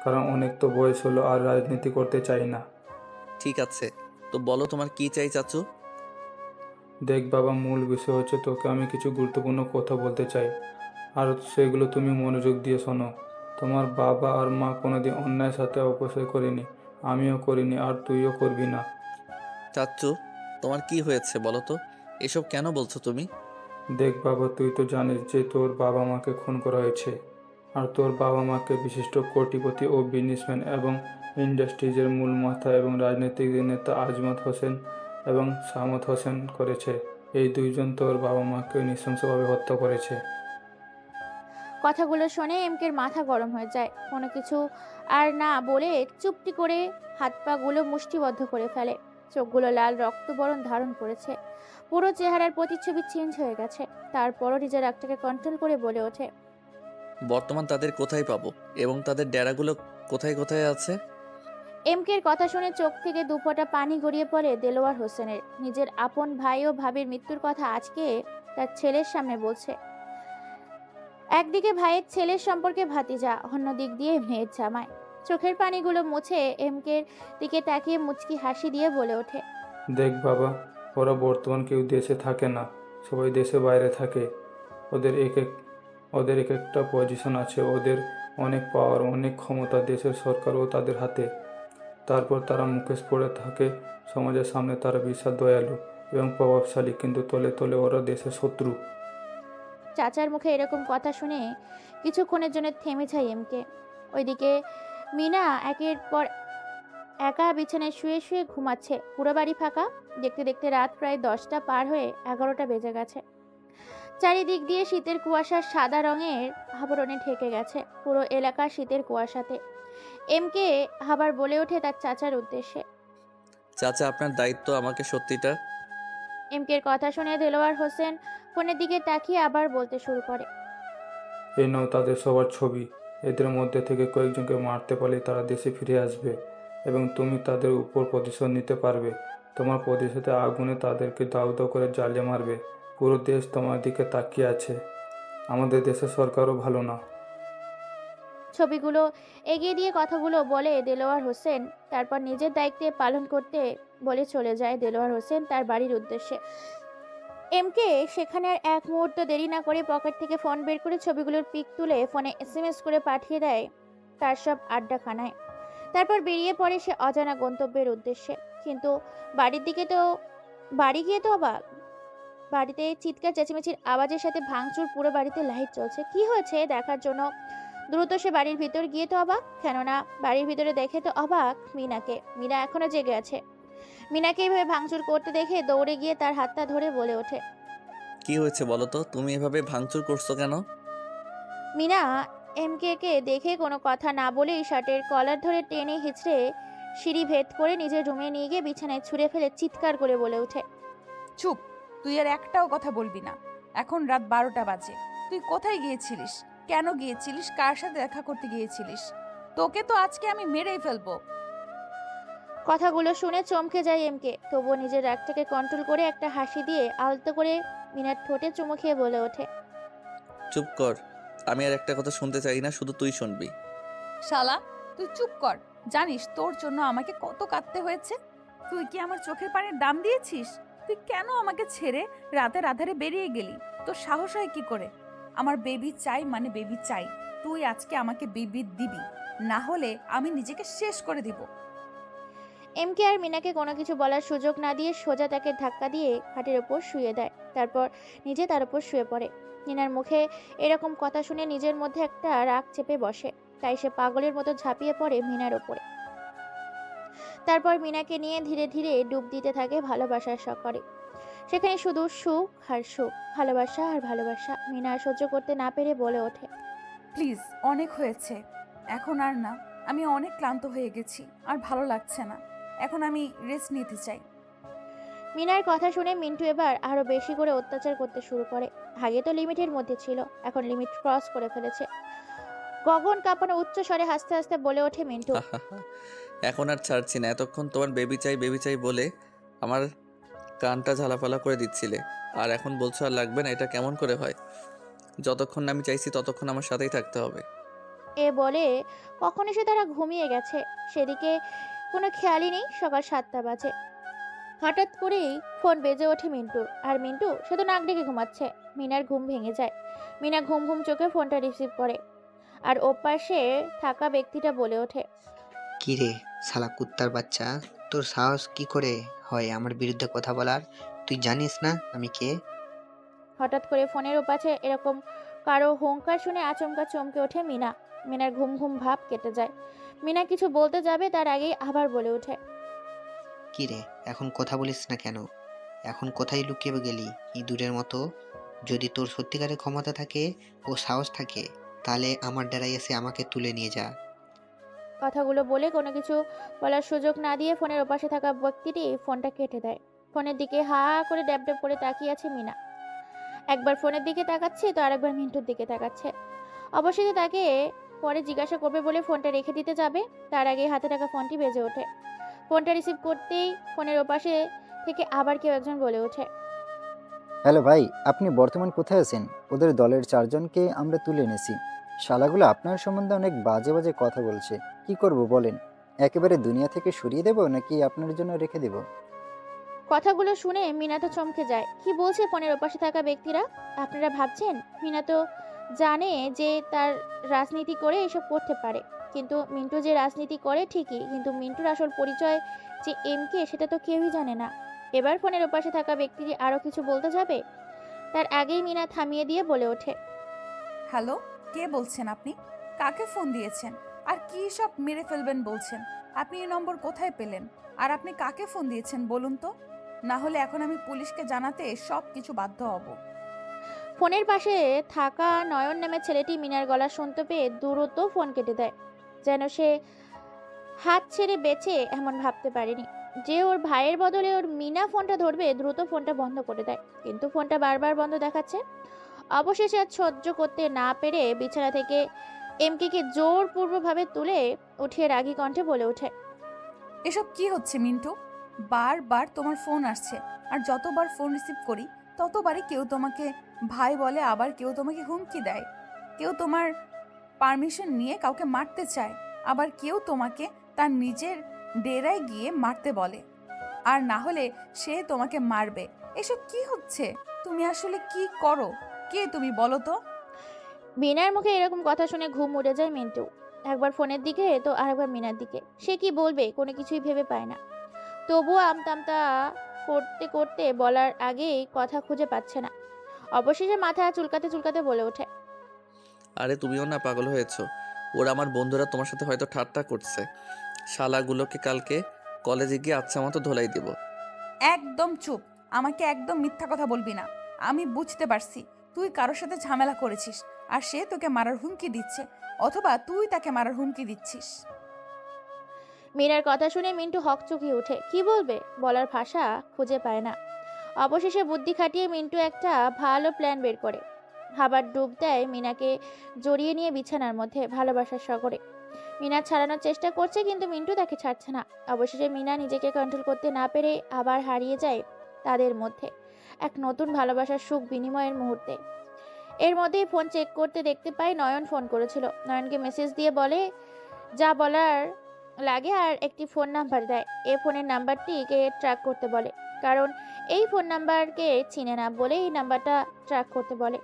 কারণ অনেক তো বয়স হলো, আর রাজনীতি করতে চাই না। ঠিক আছে, তো বলো তোমার কি চাই চাচু। দেখ বাবা, মূল বিষয় হচ্ছে তোকে আমি কিছু গুরুত্বপূর্ণ কথা বলতে চাই, আর সেগুলো তুমি মনোযোগ দিয়ে শোনো। তোমার বাবা আর মা কোনোদিন অন্যায়ের সাথে অপচয় করেনি, আমিও করিনি, আর তুইও করবি না। চাচু, তোমার কি হয়েছে বলো তো, এসব কেন বলছো তুমি? দেখ বাবা, তুই তো জানিস যে তোর বাবা মাকে খুন করা হয়েছে, আর তোর বাবা মাকে বিশিষ্ট কোটিপতি ও বিজনেসম্যান এবং ইন্ডাস্ট্রিজের মূল মাথা এবং রাজনৈতিক নেতা আজমত হোসেন এবং সামত হোসেন করেছে। এই দুইজন তোর বাবা মাকে নৃশংসভাবে হত্যা করেছে। কথাগুলো শুনে এমকের মাথা গরম হয়ে যায়। কোনো কিছু আর না বলে চুপটি করে হাত পা গুলো মুষ্টিবদ্ধ করে ফেলে। চোখগুলো লাল রক্তবরণ ধারণ করেছে, পুরো চেহারার প্রতিচ্ছবি চেঞ্জ হয়ে গেছে। তারপরও নিজের রাগটাকে কন্ট্রোল করে বলে ওঠে, বর্তমান তাদের কোথায় পাবো এবং তাদের ডেরাগুলো কোথায় কোথায় আছে? এমকের কথা শুনে চোখ থেকে দুফোঁটা পানি গড়িয়ে পড়ে দেলোয়ার হোসেনের। নিজের আপন ভাই ও ভাবির মৃত্যুর কথা আজকে তার ছেলের সামনে বলছে। একদিকে ভাইয়ের ছেলের সম্পর্কে ভাতিজা, অন্য দিক দিয়ে মেয়ের জামাই। চোখের পানিগুলো মুছে এমকের দিকে তাকিয়ে মুচকি হাসি দিয়ে বলে ওঠে, দেখ বাবা, ওরা বর্তমান কেউ দেশে থাকে না, সবাই দেশে বাইরে থাকে। ওদের এক একটা পজিশন আছে, ওদের অনেক পাওয়ার, অনেক ক্ষমতা দেশের সরকারও তাদের হাতে। তারপর তারা মুখোশ পড়ে থাকে সমাজের সামনে, তারা বিশাল দয়ালু এবং প্রভাবশালী, কিন্তু তলে তলে ওরা দেশের শত্রু। চাচার মুখে এরকম কথা শুনে কিছুক্ষণের জন্য থেমে যায় এমকে। ওইদিকে মিনা একের পর একা বিছানায় শুয়ে শুয়ে ঘুমাচ্ছে। পুরো বাড়ি ফাঁকা। দেখতে দেখতে রাত প্রায় 10টা পার হয়ে 11টা বেজে গেছে। চারিদিক দিয়ে শীতের কুয়াশা সাদা রঙের আবরণে ঢেকে গেছে পুরো এলাকা শীতের কুয়াশাতে। এমকে আবার বলে ওঠে তার চাচার উদ্দেশ্যে, চাচা, আপনার দায়িত্ব আমাকে সত্যিটা। এমকের কথা শুনে দেলোয়ার হোসেন ফোনের দিকে তাকিয়ে আবার বলতে শুরু করে, এই নাও তাদের সবার ছবি, এদের মধ্যে থেকে কয়েকজনকে মারতে পারলে তারা দেশে ফিরে আসবে এবং তুমি তাদের উপর প্রতিশোধ নিতে পারবে। তোমার প্রতিশোধে আগুনে তাদেরকে দাউ দাউ করে জ্বালিয়ে মারবে। পুরো দেশ তোমার দিকে তাকিয়ে আছে। আমাদের দেশের সরকারও ভালো না। ছবিগুলো এগিয়ে দিয়ে কথাগুলো বলে দেলোয়ার হোসেন। তারপর নিজের দায়িত্বে পালন করতে বলে চলে যায় দেলোয়ার হোসেন তার বাড়ির উদ্দেশ্যে। এমকে সেখানে আর এক মুহূর্ত দেরি না করে পকেট থেকে ফোন বের করে ছবিগুলোর পিক তুলে ফোনে এসএমএস করে পাঠিয়ে দেয় তার সব আড্ডাখানায়। তারপর বেরিয়ে পড়ে সে অজানা গন্তব্যের উদ্দেশ্যে। কিন্তু বাড়ি গিয়ে তো অবাক। বাড়িতে চিৎকার চেঁচামেচির আওয়াজের সাথে ভাঙচুর, পুরো বাড়িতে লাইট জ্বলছে। কি হয়েছে দেখার জন্য দ্রুত সে বাড়ির ভিতর গিয়ে তো অবাক, কেননা বাড়ির ভিতরে দেখে তো অবাক মিনাকে। মিনা এখনো জেগে আছে। মিনাকে এইভাবে ভাঙচুর করতে দেখে দৌড়ে গিয়ে তার হাতটা ধরে বলে ওঠে। কি হয়েছে বলো তো, তুমি এভাবে ভাঙচুর করছো কেন? মিনা কে দেখে কোনো কথা না বলেই শার্টের কলার ধরে টেনে হিঁচড়ে সিঁড়ি ভেদ করে নিজের রুমে নিয়ে গিয়ে বিছানায় ছুঁড়ে ফেলে চিৎকার করে বলে ওঠে। চুপ, তুই আর একটাও কথা বলবি না। এখন রাত 12টা বাজে। তুই কোথায় গিয়েছিলিস? কেন গিয়েছিলিস? কার সাথে দেখা করতে গিয়েছিলিস? তোকে তো আজকে আমি মেরেই ফেলবো। কথাগুলো শুনে চমকে যায় এমকে, তবুও নিজের রাগটাকে কন্ট্রোল করে একটা হাসি দিয়ে আলতো করে মিনার ঠোঁটে চুমু খেয়ে বলে ওঠে। চুপ কর, আমি আর একটা কথা শুনতে চাই না, শুধু তুই শুনবি। শালা, তুই চুপ কর। জানিস তোর জন্য আমাকে কত কাঁদতে হয়েছে? তুই কি আমার চোখের পানির দাম দিয়েছিস? তুই কেন আমাকে ছেড়ে রাতের আধারে বেরিয়ে গেলি? তোর সাহস হয় কি করে? আমার বেবি চাই মানে বেবি চাই। তুই আজকে আমাকে বেবি দিবি, না হলে আমি নিজেকে শেষ করে দিব। এমকে আর মিনাকে কোনো কিছু বলার সুযোগ না দিয়ে সোজা তাকে ধাক্কা দিয়ে খাটের ওপর শুয়ে দেয়। তারপর নিজে তার উপর শুয়ে পড়ে। মিনার মুখে এরকম কথা শুনে নিজের মধ্যে একটা রাগ চেপে বসে, তাই সে পাগলের মতো ঝাঁপিয়ে পড়ে মিনার ওপরে। তারপর মিনাকে নিয়ে ধীরে ধীরে ডুব দিতে থাকে ভালোবাসার সাগরে। সেখানে শুধু সুখ আর সুখ, ভালোবাসা আর ভালোবাসা। মিনা আর সহ্য করতে না পেরে বলে ওঠে। প্লিজ, অনেক হয়েছে, এখন আর না। আমি অনেক ক্লান্ত হয়ে গেছি, আর ভালো লাগছে না। এখন আমি রেস্ট নিতে চাই। মিনার কথা শুনে মিন্টু এবার আরো বেশি করে অত্যাচার করতে শুরু করে। আগে তো লিমিটের মধ্যে ছিল, এখন লিমিট ক্রস করে ফেলেছে। গগন কাঁপানো উচ্চ স্বরে হাসতে হাসতে বলে ওঠে মিন্টু। এখন আর ছাড়ছি না। এতক্ষণ তোমার বেবি চাই বলে আমার কানটা ঝালাপালা করে দিচ্ছিলে, আর এখন বলছো আর লাগবে না। এটা কেমন করে হয়? যতক্ষণ না আমি চাইছি ততক্ষণ আমার সাথেই থাকতে হবে। এ বলে কখন এসে তারা ঘুমিয়ে গেছে সেদিকে কোনো খেয়ালই নেই। সকাল 7টা বাজে। হঠাৎ করেই ফোন বেজে ওঠে মিন্টুর, আর মিন্টু সে তো নাক ডেকে ঘুমাচ্ছে। মিনার ঘুম ভেঙে যায়। মিনা ঘুম ঘুম চোখে ফোনটা রিসিভ করে, আর ওপাশে থাকা ব্যক্তিটা বলে ওঠে। কি রে শালা কুত্তার বাচ্চা, তোর সাহস কি করে হয় আমার বিরুদ্ধে কথা বলার? তুই জানিস না আমি কে? হঠাৎ করে ফোনের ওপাশে এরকম কারো হুঙ্কার শুনে আচমকা চমকে ওঠে মিনা। মিনার ঘুম ঘুম ভাব কেটে যায়। মিনা কিছু বলতে যাবে তার আগেই আবার বলে ওঠে। কি রে এখন কথা বলিস না কেন? এখন কোথায় লুকিয়ে গেলি ইঁদুরের মতো? যদি তোর সত্যিকারের ক্ষমতা থাকে ও সাহস থাকে, তাহলে আমার ডেরায় এসে আমাকে তুলে নিয়ে যা। কথাগুলো বলে কোনো কিছু বলার সুযোগ না দিয়ে ফোনের ওপাশে থাকা ব্যক্তিটি ফোনটা কেটে দেয়। ফোনের দিকে হা করে ড্যাব ড্যাব করে তাকিয়ে আছে মিনা। একবার ফোনের দিকে তাকাচ্ছে তো আরেকবার মিন্টুর দিকে তাকাচ্ছে। অবশেষে তাকে পরে জিজ্ঞাসা করবে বলে ফোনটা রেখে দিতে যাবে, তার আগে হাতে থাকা ফোনটি বেজে ওঠে। ফোনটা রিসিভ করতেই ফোনের ওপাশে থেকে আবার কেউ একজন বলে ওঠে। হ্যালো ভাই, আপনি বর্তমান কোথায় আছেন? ওদের দলের 4 জনকে আমরা তুলে এনেছি। শালাগুলো আপনার সম্বন্ধে অনেক বাজে বাজে কথা বলছে। কি করব বলেন? একেবারে দুনিয়া থেকে সরিয়ে দেব নাকি আপনার জন্য রেখে দেব? কথাগুলো শুনে মিনা তো চমকে যায়। কি বলছে ফোনের ওপাশে থাকা ব্যক্তিরা? আপনারা ভাবছেন মিনা তো জানে যে তার রাজনীতি করে এসব করতে পারে, কিন্তু মিন্টু যে রাজনীতি করে ঠিকই, কিন্তু মিন্টুর আসল পরিচয় যে এমকে সেটা তো কেউই জানে না। এবার ফোনের ওপাশে থাকা ব্যক্তিটি আরও কিছু বলতে যাবে, তার আগেই মিনা থামিয়ে দিয়ে বলে ওঠে। হ্যালো, কে বলছেন আপনি? কাকে ফোন দিয়েছেন? আর কি সব মেরে ফেলবেন বলছেন? আপনি এই নম্বর কোথায় পেলেন? আর আপনি কাকে ফোন দিয়েছেন বলুন তো, না হলে এখন আমি পুলিশকে জানাতে সব কিছু বাধ্য হব। ফোনের পাশে থাকা নয়ন নামের ছেলেটি মিনার গলা শুনতে পেয়ে দ্রুত ফোন কেটে দেয়, যেন সে হাত ছেড়ে বেঁচে এমন ভাবতে পারেনি যে ওর ভাইয়ের বদলে ওর মিনা ফোনটা ধরবে। দ্রুত ফোনটা বন্ধ করে দেয়, কিন্তু ফোনটা বারবার বন্ধ দেখাচ্ছে। অবশেষে আর সহ্য করতে না পেরে বিছানা থেকে এমকে জোরপূর্বকভাবে তুলে উঠিয়ে রাগী কণ্ঠে বলে ওঠে, এসব কি হচ্ছে মিন্টু? বারবার তোমার ফোন আসছে, আর যতবার ফোন রিসিভ করি ততবারই কেউ তোমাকে ভাই বলে, আবার কেউ তোমাকে হুমকি দেয়, কেউ তোমার পারমিশন নিয়ে কাউকে মারতে চায়, আবার কেউ তোমাকে তার নিজের ডেরায় গিয়ে মারতে বলে, আর না হলে সে তোমাকে মারবে। এসব কি হচ্ছে? তুমি আসলে কি করো? কে তুমি বলো তো? মিনার মুখে এরকম কথা শুনে ঘুম উড়ে যায় মিন্টু। একবার ফোনের দিকে তো আরেকবার মিনার দিকে। সে কি বলবে কোনো কিছুই ভেবে পায় না। তবুও আমতামতা করতে করতে বলার আগেই কথা খুঁজে পাচ্ছে না। অবশেষে মাথা চুলকাতে চুলকাতে বলে ওঠে, আরে তুমিও না পাগল হয়েছো? ওরা আমার বন্ধুরা তোমার সাথে হয়তো ঠাট্টা করছে। শালাগুলোকে কালকে কলেজে গিয়ে আচ্ছা মতো ধোলাই দেব। একদম চুপ। আমাকে একদম মিথ্যা কথা বলবি না। আমি বুঝতে পারছি তুই কারোর সাথে ঝামেলা করেছিস, আর সে তোকে মারার হুমকি দিচ্ছে, অথবা তুই তাকে মারার হুমকি দিচ্ছিস। মিনার কথা শুনে মিন্টু হকচকিয়ে ওঠে। কি বলবে, বলার ভাষা খুঁজে পায় না। অবশেষে বুদ্ধি খাটিয়ে মিন্টু একটা ভালো প্ল্যান বের করে। খাবার ডুব দেয় মিনাকে জড়িয়ে নিয়ে বিছানার মধ্যে ভালোবাসার সাগরে। মিনা ছাড়ানোর চেষ্টা করছে, কিন্তু মিন্টু তাকে ছাড়ছে না। অবশেষে মিনা নিজেকে কন্ট্রোল করতে না পেরে আবার হারিয়ে যায় তাদের মধ্যে এক নতুন ভালোবাসার সুখ বিনিময়ের মুহূর্তে। এর মধ্যেই ফোন চেক করতে দেখতে পাই নয়ন ফোন করেছিল। নয়নকে মেসেজ দিয়ে বলে যা বলার লাগে, আর একটি ফোন নাম্বার দেয়। এই ফোনের নাম্বারটিকে ট্র্যাক করতে বলে, কারণ এই ফোন নাম্বারকে চিনে না বলে এই নাম্বারটা ট্র্যাক করতে বলে।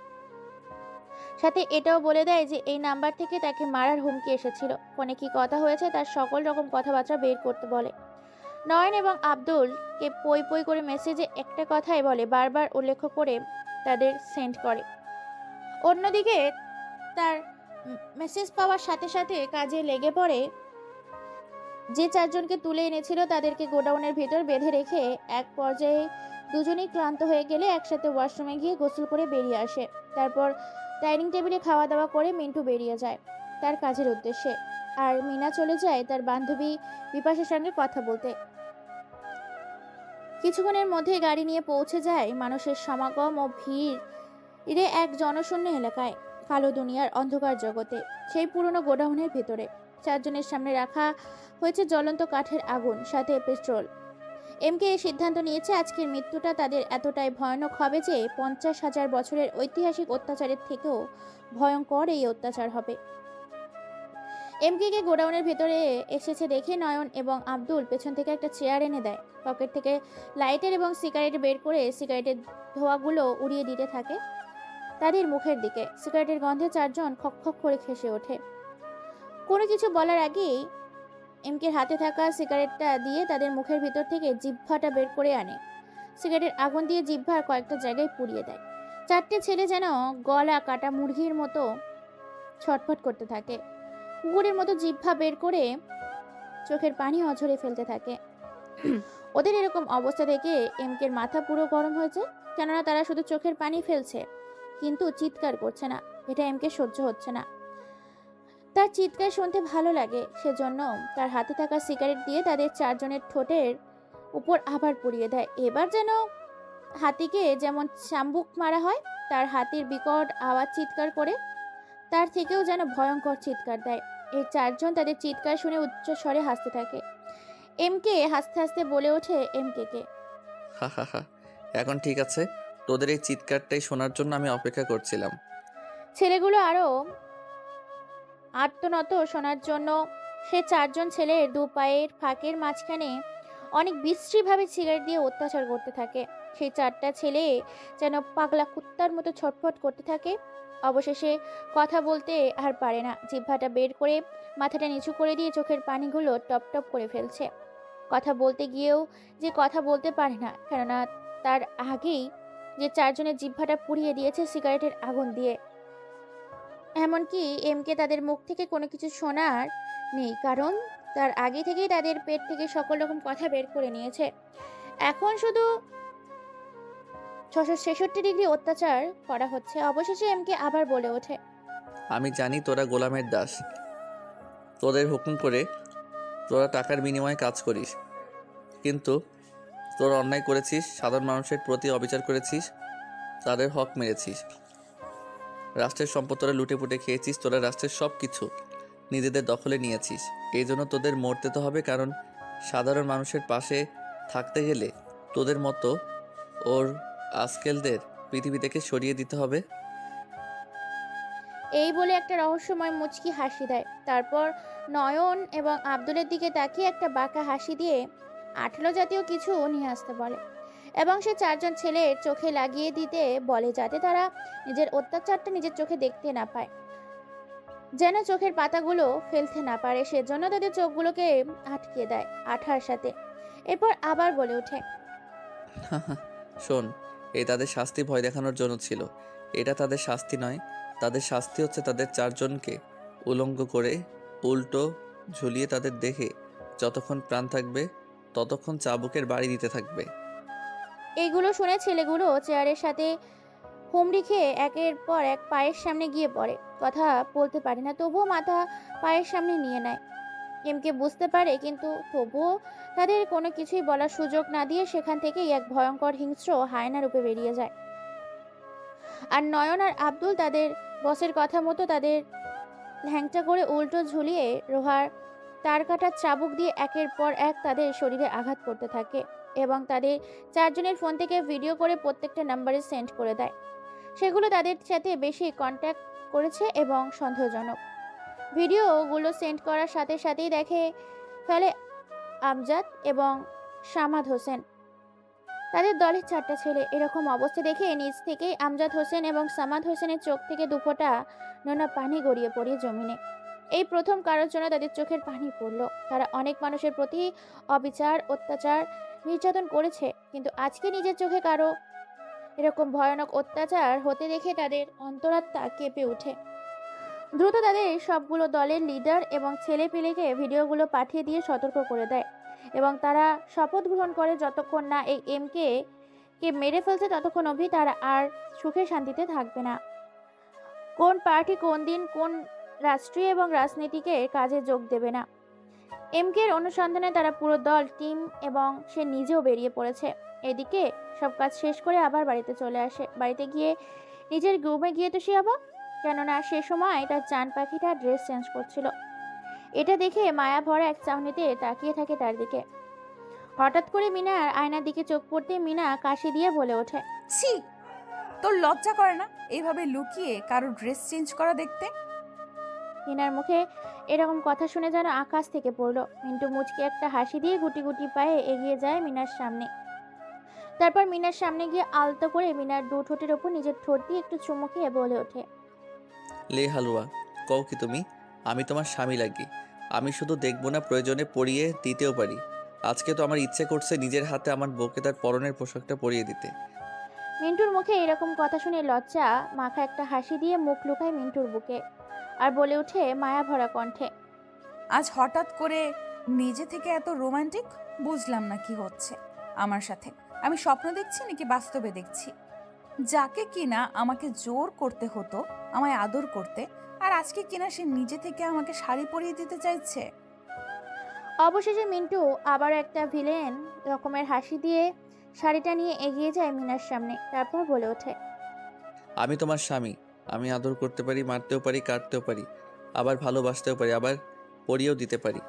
সাথে এটাও বলে দেয় যে এই নাম্বার থেকে তাকে মারার হুমকি এসেছিল। ফোনে কি কথা হয়েছে তার সকল রকম কথাবার্তা বের করতে বলে। নয়ন এবং আব্দুলকে পই পই করে মেসেজে একটা কথাই বলে, বারবার উল্লেখ করে তাদের সেন্ড করে। অন্যদিকে তার মেসেজ পাওয়ার সাথে সাথে কাজে লেগে পড়ে। যে চারজনকে তুলে এনেছিল তাদেরকে গোডাউনের ভেতর বেঁধে রেখে এক পর্যায়ে দুজনেই ক্লান্ত হয়ে গেলে একসাথে ওয়াশরুমে গিয়ে গোসল করে বেরিয়ে আসে। তারপর ডাইনিং টেবিলে খাওয়া দাওয়া করে মিন্টু বেরিয়ে যায় তার কাজের উদ্দেশ্যে, আর মিনা চলে যায় তার বান্ধবী বিপাশার সঙ্গে কথা বলতে। কিছুক্ষণের মধ্যে গাড়ি নিয়ে পৌঁছে যায় মানুষের সমাগম ও ভিড়ে এক জনশূন্য এলাকায়, কালো দুনিয়ার অন্ধকার জগতে, সেই পুরনো গোডাউনের ভেতরে। চারজনের সামনে রাখা হয়েছে জ্বলন্ত কাঠের আগুন, সাথে পেট্রোল। এমকে এই সিদ্ধান্ত নিয়েছে আজকের মৃত্যুটা তাদের এতটাই ভয়ানক হবে যে 50,000 বছরের ঐতিহাসিক অত্যাচারের থেকেও ভয়ঙ্কর এই অত্যাচার হবে। এমকে গোডাউনের ভেতরে এসেছে দেখে নয়ন এবং আব্দুল পেছন থেকে একটা চেয়ার এনে দেয়। পকেট থেকে লাইটার এবং সিগারেট বের করে সিগারেটের ধোঁয়াগুলো উড়িয়ে দিতে থাকে তাদের মুখের দিকে। সিগারেটের গন্ধে চারজন খক করে খেসে ওঠে। কোনো কিছু বলার আগেই এমকের হাতে থাকা সিগারেটটা দিয়ে তাদের মুখের ভিতর থেকে জিহ্বাটা বের করে আনে। সিগারেটের আগুন দিয়ে জিহ্বার কয়েকটা জায়গায় পুড়িয়ে দেয়। চারটে ছেলে যেন গলা কাটা মুরগির মতো ছটফট করতে থাকে। কুকুরের মতো জিহ্বা বের করে চোখের পানি অঝরে ফেলতে থাকে। ওদের এরকম অবস্থা দেখে এমকের মাথা পুরো গরম হয়েছে, কেননা তারা শুধু চোখের পানি ফেলছে কিন্তু চিৎকার করছে না। এটা এমকে সহ্য হচ্ছে না। তার চিৎকার শুনতে ভালো লাগে, সেজন্য তার হাতে থাকা সিগারেট দিয়ে তাদের চারজনের ঠোঁটের উপর আবার পুড়িয়ে দেয়। এবার যেন হাতিকে যেমন চাম্বুক মারা হয় তার হাতির বিকট আওয়াজ চিৎকার করে, তার থেকেও যেন ভয়ঙ্কর চিৎকার দেয়। এই চারজন তাদের চিৎকার শুনে উচ্চ স্বরে হাসতে থাকে। এমকে হাসতে হাসতে বলে ওঠে এমকে, হা হা হা, এখন ঠিক আছে, তোদের এই চিৎকারটাই শোনার জন্য আমি অপেক্ষা করছিলাম। ছেলেগুলো আরো আত্মনত শোনার জন্য সে চারজন ছেলের দু পায়ের ফাঁকের মাঝখানে অনেক বিশ্রীভাবে সিগারেট দিয়ে অত্যাচার করতে থাকে। সেই চারটা ছেলে যেন পাগলা কুত্তার মতো ছটফট করতে থাকে। অবশেষে কথা বলতে আর পারে না, জিহ্বাটা বের করে মাথাটা নিচু করে দিয়ে চোখের পানিগুলো টপ টপ করে ফেলছে। কথা বলতে গিয়েও যে কথা বলতে পারে না, কেননা তার আগেই যে চারজনের জিহ্বাটা পুড়িয়ে দিয়েছে সিগারেটের আগুন দিয়ে। এমনকি এমকে তাদের মুখ থেকে কোনো কিছু শোনার নেই, কারণ তার আগে থেকেই তাদের পেট থেকে সকল রকম কথা বের করে নিয়েছে। এখন শুধু 666 ডিগ্রি অত্যাচার করা হচ্ছে। অবশেষে এমকে আবার বলে ওঠে, আমি জানি তোরা গোলামের দাস, তোদের হুকুম করে তোরা টাকার বিনিময়ে কাজ করিস, কিন্তু তোরা অন্যায় করেছিস, সাধারণ মানুষের প্রতি অবিচার করেছিস, তাদের হক মেরেছিস। রাষ্ট্রের সম্পদ তোরা লুটে পুটে খেয়েছিস, তোরা রাষ্ট্রের সব কিছু নিজেদের দখলে নিয়েছিস। এই জন্য তোদের মরতে তো হবে, কারণ সাধারণ মানুষের পাশে থাকতে গেলে তোদের মতো ওর আজকেলদের পৃথিবী থেকে সরিয়ে দিতে হবে। এই বলে একটা রহস্যময় মুচকি হাসি দেয়। তারপর নয়ন এবং আব্দুলের দিকে তাকিয়ে একটা বাঁকা হাসি দিয়ে আঠালো জাতীয় কিছু নিয়ে আসতে বলে এবং সে চারজন ছেলের চোখে লাগিয়ে দিতে বলে, যাতে তারা নিজের অত্যাচারটা নিজের চোখে দেখতে না পায়, যেন চোখের পাতাগুলো ফেলতে না পারে। সেজন্য তাদের চোখগুলোকে আটকে দেয় আঠার সাথে। এরপর আবার বলে ওঠে, শোন, এই তাদের শাস্তি ভয় দেখানোর জন্য ছিল। এটা তাদের শাস্তি নয়, তাদের শাস্তি হচ্ছে তাদের চারজনকে উলঙ্গ করে উল্টো ঝুলিয়ে তাদের দেখে যতক্ষণ প্রাণ থাকবে ততক্ষণ চাবুকের বাড়ি দিতে থাকবে। এইগুলো শুনে ছেলেগুলো চেয়ারের সাথে হুমড়ি খেয়ে একের পর এক পায়ের সামনে গিয়ে পড়ে। কথা বলতে পারে না, তবুও মাথা পায়ের সামনে নিয়ে নেয়। এমকে বুঝতে পারে, কিন্তু তবুও তাদের কোনো কিছুই বলার সুযোগ না দিয়ে সেখান থেকেই এক ভয়ঙ্কর হিংস্র হায়না রূপে বেরিয়ে যায়। আর নয়ন আর আব্দুল তাদের বসের কথা মতো তাদের ল্যাংটা করে উল্টো ঝুলিয়ে লোহার তার কাটার চাবুক দিয়ে একের পর এক তাদের শরীরে আঘাত করতে থাকে এবং তাদের চারজনের ফোন থেকে ভিডিও করে প্রত্যেকটা নাম্বারে সেন্ড করে দেয়। সেগুলো তাদের সাথে বেশি কন্ট্যাক্ট করেছে এবং সন্দেহজনক। ভিডিওগুলো সেন্ড করার সাথে সাথেই দেখে ফেলে আমজাদ এবং সামাদ হোসেন। তাদের দলের 4টা ছেলে। এরকম অবস্থা দেখে নিজ থেকেই আমজাদ হোসেন এবং সামাদ হোসেনের চোখ থেকে দুফোঁটা নোনা পানি গড়িয়ে পড়ে জমিনে। এই প্রথম কারোর জন্য তাদের চোখের পানি পড়ল। তারা অনেক মানুষের প্রতি অবিচার, অত্যাচার, নির্যাতন করেছে, কিন্তু আজকে নিজের চোখে কারো এরকম ভয়ানক অত্যাচার হতে দেখে তাদের অন্তরাত্মা কেঁপে ওঠে। দ্রুত তাদের সবগুলো দলের লিডার এবং ছেলেপিলেকে ভিডিওগুলো পাঠিয়ে দিয়ে সতর্ক করে দেয় এবং তারা শপথ গ্রহণ করে যতক্ষণ না এই এমকে মেরে ফেলছে ততক্ষণ অবধি তারা আর সুখে শান্তিতে থাকবে না। কোন পার্টি কোন দিন কোন রাষ্ট্রীয় এবং রাজনীতিকে কাজে যোগ দেবে না। এমকের অনুসন্ধানে তারা পুরো দল, টিম এবং সে নিজেও বেরিয়ে পড়েছে। এদিকে সব কাজ শেষ করে আবার বাড়িতে চলে আসে। বাড়িতে গিয়ে নিজের রুমে গিয়ে তো সে অবাক, কেননা সে সময় তার চান পাখিটা ড্রেস চেঞ্জ করছিল। এটা দেখে মায়া ভরা এক চাহনিতে তাকিয়ে থাকে তার দিকে। হঠাৎ করে মিনার আয়নার দিকে চোখ পড়তে মিনা কাশি দিয়ে বলে ওঠে, ছি, তোর লজ্জা করে না এইভাবে লুকিয়ে কারো ড্রেস চেঞ্জ করা দেখতে? মিনার মুখে এরকম কথা শুনে যেন আকাশ থেকে পড়লো। মিন্টু মুচকে একটা হাসি দিয়ে গুটি গুটি পায়ে এগিয়ে যায় মিনার সামনে। তারপর মিনার সামনে গিয়ে আলতো করে মিনার দু ঠোঁটের ওপর নিজের ঠোঁট দিয়ে একটু চুমু খেয়ে বলে ওঠে, লে হালুয়া, কও কি তুমি? আমি তোমার স্বামী লাগি। আমি শুধু দেখবো না, প্রয়োজনে পরিয়ে দিতেও পারি। আজকে তো আমার ইচ্ছে করছে নিজের হাতে আমার বউকে তার পরনের পোশাকটা পরিয়ে দিতে। মিন্টুর মুখে এরকম কথা শুনে লজ্জা মাখা একটা হাসি দিয়ে মুখ লুকায় মিন্টুর বুকে আর বলে ওঠে মায়া ভরা কণ্ঠে, আজ হঠাৎ করে নিজে থেকে এত রোমান্টিক? বুঝলাম না কি হচ্ছে আমার সাথে। আমি স্বপ্ন দেখছি নাকি বাস্তবে দেখছি? যাকে কিনা আমাকে জোর করতে হতো আমায় আদর করতে, আর আজকে কিনা সে নিজে থেকে আমাকে শাড়ি পরিয়ে দিতে চাইছে। অবশেষে মিন্টু আবার একটা ভিলেন রকমের হাসি দিয়ে শাড়িটা নিয়ে এগিয়ে যায় মিনার সামনে। তারপর বলে ওঠে, আমি তোমার স্বামী। আমি আদর করতে পারি, মারতেও পারি, কাটতেও পারি, আবার ভালোবাসতেও পারি, আবার পরিয়েও দিতে পারি।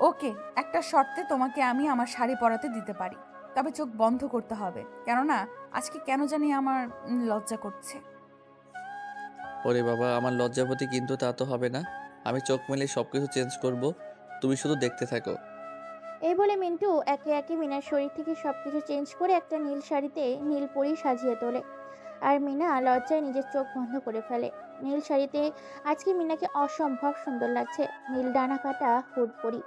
ওকে, একটা শর্তে তোমাকে আমি আমার শাড়ি পরাতে দিতে পারি, তবে চোখ বন্ধ করতে হবে, কেননা আজকে কেন জানি আমার লজ্জা করছে। ওরে বাবা, আমার লজ্জাপতি, কিন্তু তা তো হবে না। আমি চোখ মেলে সব কিছু চেঞ্জ করব, তুমি শুধু দেখতে থাকো। এই বলে মিন্টু একে একে মিনার শরীর থেকে সবকিছু চেঞ্জ করে একটা নীল শাড়িতে নীল পরি সাজিয়ে তোলে। আর মিনা লজ্জায় নিজের চোখ বন্ধ করে ফেলে। নীল শাড়িতে আজকে মিনাকে অসম্ভব সুন্দর লাগছে। নীল ডানা কাটা হুড পরি।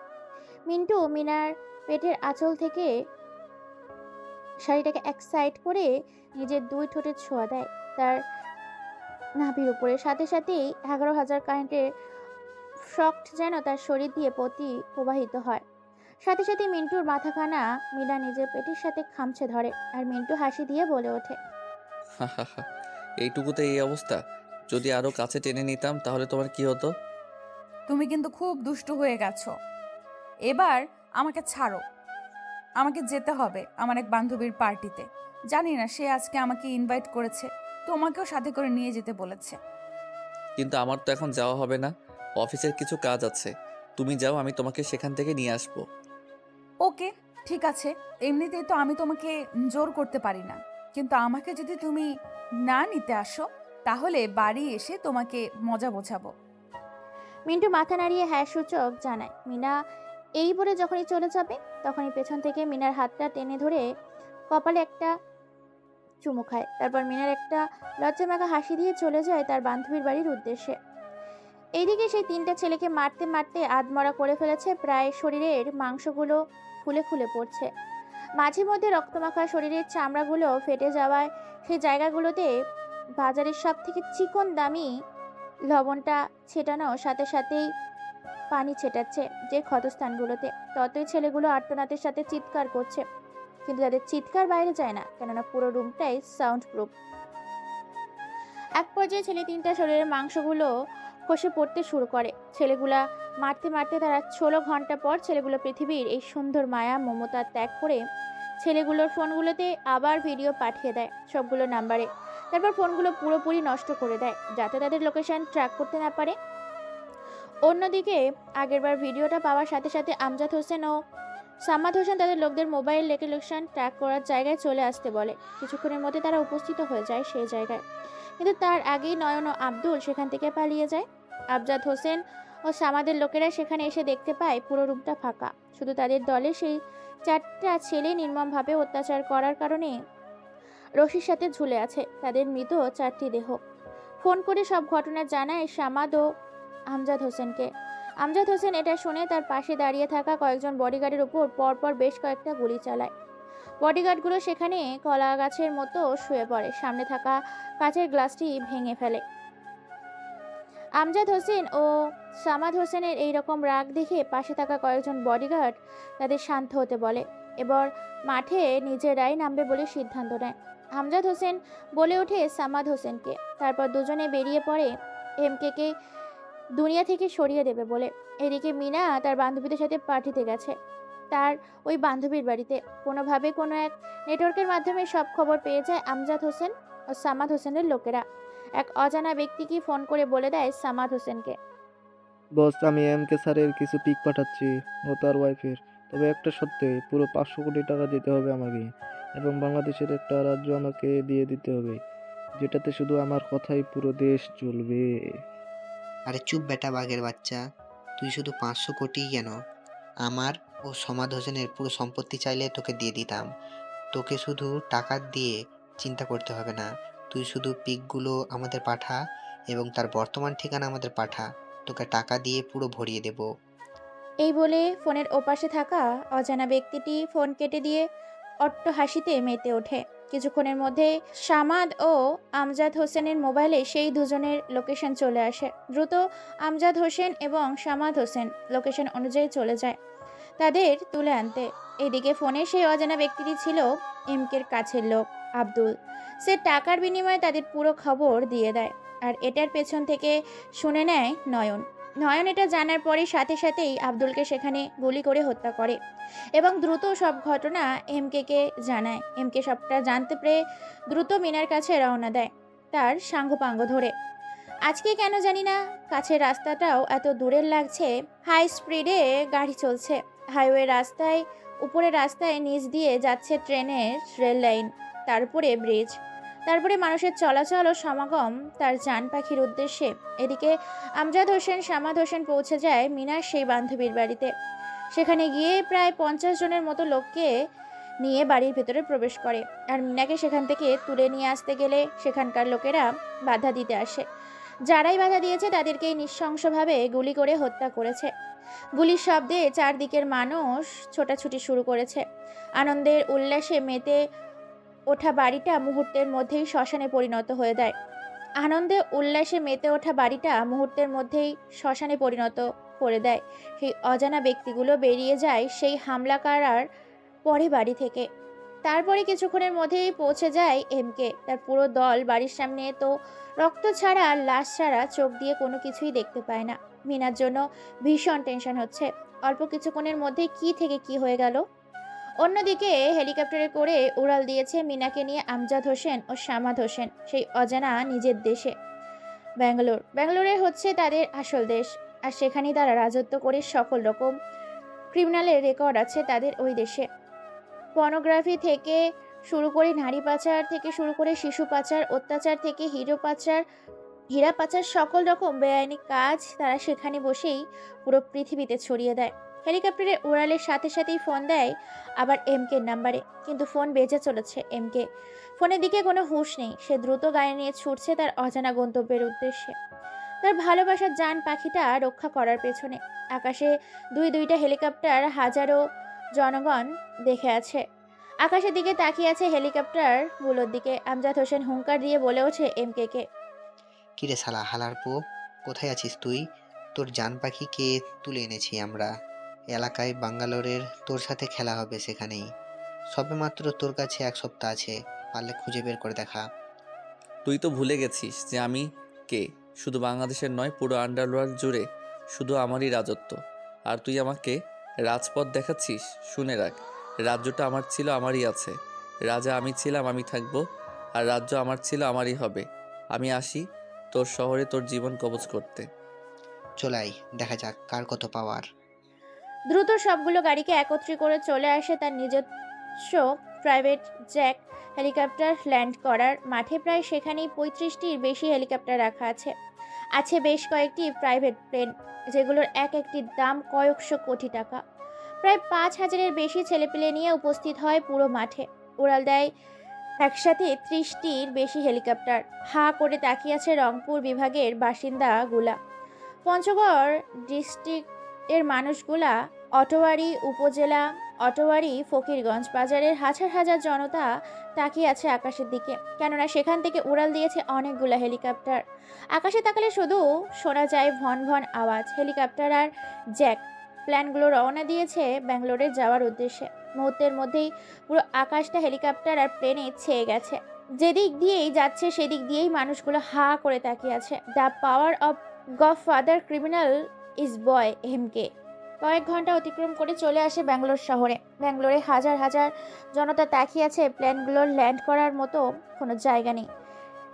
মিন্টু মিনার পেটের আঁচল থেকে শাড়িটাকে এক সাইড করে নিজের দুই ঠোঁটে ছোঁয়া দেয় তার নাভির উপরে। সাথে সাথেই 11,000 কারেন্টের শক যেন তার শরীর দিয়ে প্রবাহিত হয়। সাথে সাথে মিন্টুর মাথাখানা মিনা নিজের পেটের সাথে খামছে ধরে আর মিন্টু হাসি দিয়ে বলে ওঠে, হা হা হা, এইটুকুতে এই অবস্থা? যদি আরো কাছে টেনে নিতাম তাহলে তোমার কি হতো? তুমি কিন্তু খুব দুষ্টু হয়ে গেছো। এবার আমাকে ছাড়ো, আমাকে যেতে হবে আমার এক বান্ধবীর পার্টিতে। জানি না সে আজকে আমাকে ইনভাইট করেছে, তোমাকেও সাথে করে নিয়ে যেতে বলেছে। কিন্তু আমার তো এখন যাওয়া হবে না, অফিসের কিছু কাজ আছে। তুমি যাও, আমি তোমাকে সেখান থেকে নিয়ে আসবো। ওকে, ঠিক আছে। এমনিতেই তো আমি তোমাকে জোর করতে পারি না, কিন্তু আমাকে যদি তুমি না নিতে আসো তাহলে বাড়ি এসে তোমাকে মজা বোঝাবো। মিন্টু মাথা নাড়িয়ে হ্যাঁ সূচক জানায়। মিনা এই বলে যখনই চলে যাবে তখনই পেছন থেকে মিনার হাতটা টেনে ধরে কপালে একটা চুমু খায়। তারপর মিনার একটা লজ্জামাখা হাসি দিয়ে চলে যায় তার বান্ধবীর বাড়ির উদ্দেশ্যে। এইদিকে সেই 3টা ছেলেকে মারতে মারতে আধমরা করে ফেলেছে, প্রায় শরীরের মাংসগুলো খুলে খুলে পড়ছে। মাঝে মধ্যে রক্তমাখা শরীরের চামড়াগুলো ফেটে যাওয়ায় সেই জায়গাগুলোতে বাজারের সব থেকে চিকন দামি লবণটা ছেটানো সাথে সাথেই পানি ছেটাচ্ছে যে ক্ষতস্থানগুলোতে। ততই ছেলেগুলো আর্তনাদের সাথে চিৎকার করছে, কিন্তু তাদের চিৎকার বাইরে যায় না, কেননা পুরো রুমটাই সাউন্ড প্রুফ। এক পর্যায়ে ছেলে 3টা শরীরের মাংসগুলো খসে পড়তে শুরু করে। ছেলেগুলা মারতে মারতে তারা 16 ঘন্টা পর ছেলেগুলো পৃথিবীর এই সুন্দর মায়া মমতা ত্যাগ করে ছেলেগুলোর ফোনগুলোতে আবার ভিডিও পাঠিয়ে দেয় সবগুলো নাম্বারে। তারপর ফোনগুলো পুরোপুরি নষ্ট করে দেয় যাতে তাদের লোকেশন ট্র্যাক করতে না পারে। অন্যদিকে আগেরবার ভিডিওটা পাওয়ার সাথে সাথে আমজাদ হোসেন ও সাম্মাদ হোসেন তাদের লোকদের মোবাইল লোকেশন ট্র্যাক করার জায়গায় চলে আসতে বলে। কিছুক্ষণের মধ্যে তারা উপস্থিত হয়ে যায় সেই জায়গায়, কিন্তু তার আগেই নয়ন ও আব্দুল সেখান থেকে পালিয়ে যায়। আমজাদ হোসেন ও সামাদের লোকেরা সেখানে এসে দেখতে পায় পুরো রুমটা ফাঁকা, শুধু তাদের দলে সেই 4টা ছেলে নির্মমভাবে অত্যাচার করার কারণে রশির সাথে ঝুলে আছে তাদের মৃত 4টি দেহ। ফোন করে সব ঘটনা জানায় সামাদ ও আমজাদ হোসেনকে। আমজাদ হোসেন এটা শুনে তার পাশে দাঁড়িয়ে থাকা কয়েকজন বডিগার্ডের উপর পরপর বেশ কয়েকটা গুলি চালায়। বডিগার্ডগুলো সেখানে কলা গাছের মতো শুয়ে পড়ে, সামনে থাকা কাচের গ্লাসটি ভেঙে ফেলে। আমজাদ হোসেন ও সামাদ হোসেনের এইরকম রাগ দেখে পাশে থাকা কয়েকজন বডিগার্ড তাদের শান্ত হতে বলে। এবার মাঠে নিজেরাই নামবে বলে সিদ্ধান্ত নেয়। আমজাদ হোসেন বলে ওঠে সামাদ হোসেনকে, তারপর দুজনে বেরিয়ে পড়ে এমকে দুনিয়া থেকে সরিয়ে দেবে বলে। এদিকে মিনা তার বান্ধবীদের সাথে পার্টিতে গেছে তার ওই বান্ধবীর বাড়িতে। কোনোভাবে কোনো এক নেটওয়ার্কের মাধ্যমে সব খবর পেয়ে যায় আমজাদ হোসেন ও সামাদ হোসেনের লোকেরা। এক অজানা ব্যক্তিকে ফোন করে বলে দেয় সামাদ হোসেনকে, বস, আমি এমকে স্যারের কিছু পিক পাঠাচ্ছি ও তার ওয়াইফের। তবে একটা সত্যি, পুরো 500 কোটি টাকা দিতে হবে আমাকে, এবং বাংলাদেশের একটা রাজ্য আমাকে দিয়ে দিতে হবে, যেটাতে শুধু আমার কথাই পুরো দেশ চলবে। আরে চুপ বেটা বাঘের বাচ্চা, তুই শুধু 500 কোটি কেন, আমার ও সমাদ হোসেনের পুরো সম্পত্তি চাইলে তোকে দিয়ে দিতাম। তোকে শুধু টাকা দিয়ে চিন্তা করতে হবে না, তুই শুধু পিকগুলো আমাদের পাঠা এবং তার বর্তমান ঠিকানা আমাদের পাঠা, তোকে টাকা দিয়ে পুরো ভরিয়ে দেব। এই বলে ফোনের ওপাশে থাকা অজানা ব্যক্তিটি ফোন কেটে দিয়ে অট্ট হাসিতে মেতে ওঠে। কিছুক্ষণের মধ্যে সামাদ ও আমজাদ হোসেনের মোবাইলে সেই দুজনের লোকেশন চলে আসে। দ্রুত আমজাদ হোসেন এবং সামাদ হোসেন লোকেশন অনুযায়ী চলে যায় তাদের তুলে আনতে। এদিকে ফোনে সেই অজানা ব্যক্তিটি ছিল এমকের কাছের লোক আব্দুল। সে টাকার বিনিময়ে তাদের পুরো খবর দিয়ে দেয়, আর এটার পেছন থেকে শুনে নেয় নয়ন। নয়ন এটা জানার পরে সাথে সাথেই আব্দুলকে সেখানে গুলি করে হত্যা করে এবং দ্রুত সব ঘটনা এমকে জানায়। এমকে সবটা জানতে পেরে দ্রুত মিনার কাছে রওনা দেয় তার সাঙ্গপাঙ্গ ধরে। আজকে কেন জানি না কাছের রাস্তাটাও এত দূরের লাগছে। হাই স্পিডে গাড়ি চলছে হাইওয়ে রাস্তায়, উপরে রাস্তায় নিচ দিয়ে যাচ্ছে ট্রেনের রেল লাইন, তারপরে ব্রিজ, তারপরে মানুষের চলাচল ও সমাগম তার জান পাখির উদ্দেশ্যে। এদিকে আমজাদ হোসেন সামাদ হোসেন পৌঁছে যায় মিনার সেই বান্ধবীর বাড়িতে। সেখানে গিয়ে প্রায় 50 জনের মতো লোককে নিয়ে বাড়ির ভেতরে প্রবেশ করে, আর মিনাকে সেখান থেকে তুলে নিয়ে আসতে গেলে সেখানকার লোকেরা বাধা দিতে আসে। যারাই বাধা দিয়েছে তাদেরকেই নৃশংসভাবে গুলি করে হত্যা করেছে। গুলির শব্দে চারদিকের মানুষ ছোটাছুটি শুরু করেছে। আনন্দের উল্লাসে মেতে ওঠা বাড়িটা মুহূর্তের মধ্যেই শ্মশানে পরিণত হয়ে যায়। আনন্দে উল্লাসে মেতে ওঠা বাড়িটা মুহূর্তের মধ্যেই শ্মশানে পরিণত করে দেয়। সেই অজানা ব্যক্তিগুলো বেরিয়ে যায় সেই হামলাকারার পরে বাড়ি থেকে। তারপরে কিছুক্ষণের মধ্যেই পৌঁছে যায় এমকে। তার পুরো দল বাড়ির সামনে তো রক্ত ছাড়া, লাশ ছাড়া চোখ দিয়ে কোনো কিছুই দেখতে পায় না। মিনার জন্য ভীষণ টেনশন হচ্ছে, অল্প কিছুক্ষণের মধ্যে কি থেকে কি হয়ে গেল। অন্যদিকে হেলিকপ্টারে করে উড়াল দিয়েছে মিনাকে নিয়ে আমজাদ হোসেন ও সামাদ হোসেন সেই অজানা নিজের দেশে। ব্যাঙ্গালোরে হচ্ছে তাদের আসল দেশ, আর সেখানেই তারা রাজত্ব করে। সকল রকম ক্রিমিনালের রেকর্ড আছে তাদের ওই দেশে। পর্নোগ্রাফি থেকে শুরু করে নারী পাচার থেকে শুরু করে শিশু পাচার, অত্যাচার থেকে হীরা পাচার, সকল রকম বেআইনি কাজ তারা সেখানে বসেই পুরো পৃথিবীতে ছড়িয়ে দেয়। হেলিকপ্টারে উড়ালের সাথে সাথেই ফোন দেয় আবার এমকে নাম্বারে, কিন্তু ফোন বেজে চলেছে এমকে। ফোনের দিকে কোনো হুঁশ নেই। সে দ্রুত গাড়ি নিয়ে ছুটছে তার অজানা গন্তব্যের উদ্দেশ্যে, তার ভালোবাসার জান পাখিটা রক্ষা করার পেছনে। আকাশে দুইটা হেলিকপ্টার, হাজারো জনগণ দেখে আছে। আকাশের দিকে তাকিয়ে আছে হেলিকপ্টারগুলোর দিকে। আমজাদ হোসেন হুঙ্কার দিয়ে বলে ওঠে এমকে। কিরে শালা হালার পো, কোথায় আছিস তুই? তোর জান পাখিকে তুলে এনেছি আমরা। এলাকায় বাঙ্গালোরের তোর সাথে খেলা হবে সেখানেই। সবেমাত্র তোর কাছে 1 সপ্তাহ আছে, পারলে খুঁজে বের করে দেখা। তুই তো ভুলে গেছিস যে আমি কে। শুধু বাংলাদেশের নয়, পুরো আন্ডারওয়ার্ল্ড জুড়ে শুধু আমারই রাজত্ব। আর তুই আমাকে রাজপথ দেখাচ্ছিস? শুনে রাখ, রাজ্যটা আমার ছিল, আমারই আছে। রাজা আমি ছিলাম, আমি থাকবো। আর রাজ্য আমার ছিল, আমারই হবে। আমি আসি তোর শহরে তোর জীবন কবজ করতে। চলাই, দেখা যাক কার কত পাওয়ার। দ্রুত সবগুলো গাড়িকে একত্রে করে চলে আসে তার নিজস্ব প্রাইভেট জ্যাক হেলিকপ্টার ল্যান্ড করার মাঠে। প্রায় সেখানেই 35টির বেশি হেলিকপ্টার রাখা আছে। আছে বেশ কয়েকটি প্রাইভেট প্লেন, যেগুলোর এক একটির দাম কয়েকশো কোটি টাকা। প্রায় 5,000-এর বেশি ছেলেপিলে নিয়ে উপস্থিত হয় পুরো মাঠে। উড়াল দেয় একসাথে 30টির বেশি হেলিকপ্টার। হাঁ করে তাকিয়ে আছে রংপুর বিভাগের বাসিন্দাগুলা, পঞ্চগড় ডিস্ট্রিক্টের মানুষগুলা, অটোয়ারি উপজেলা, অটোয়ারি ফকিরগঞ্জ বাজারের হাজার হাজার জনতা তাকিয়ে আছে আকাশের দিকে, কেননা সেখান থেকে উড়াল দিয়েছে অনেকগুলা হেলিকপ্টার। আকাশে তাকালে শুধু শোনা যায় ভন ভন আওয়াজ। হেলিকপ্টার আর জ্যাক প্ল্যানগুলো রওনা দিয়েছে ব্যাঙ্গালোরে যাওয়ার উদ্দেশ্যে। মুহূর্তের মধ্যেই পুরো আকাশটা হেলিকপ্টার আর প্লেনে ছেয়ে গেছে। যেদিক দিয়েই যাচ্ছে সেদিক দিয়েই মানুষগুলো হা করে তাকিয়ে আছে। The power of godfather criminal is boy MK. কয়েক ঘন্টা অতিক্রম করে চলে আসে ব্যাঙ্গালোর শহরে। ব্যাঙ্গালোরে হাজার হাজার জনতা তাকিয়ে আছে। প্লেনগুলোর ল্যান্ড করার মতো কোনো জায়গা নেই,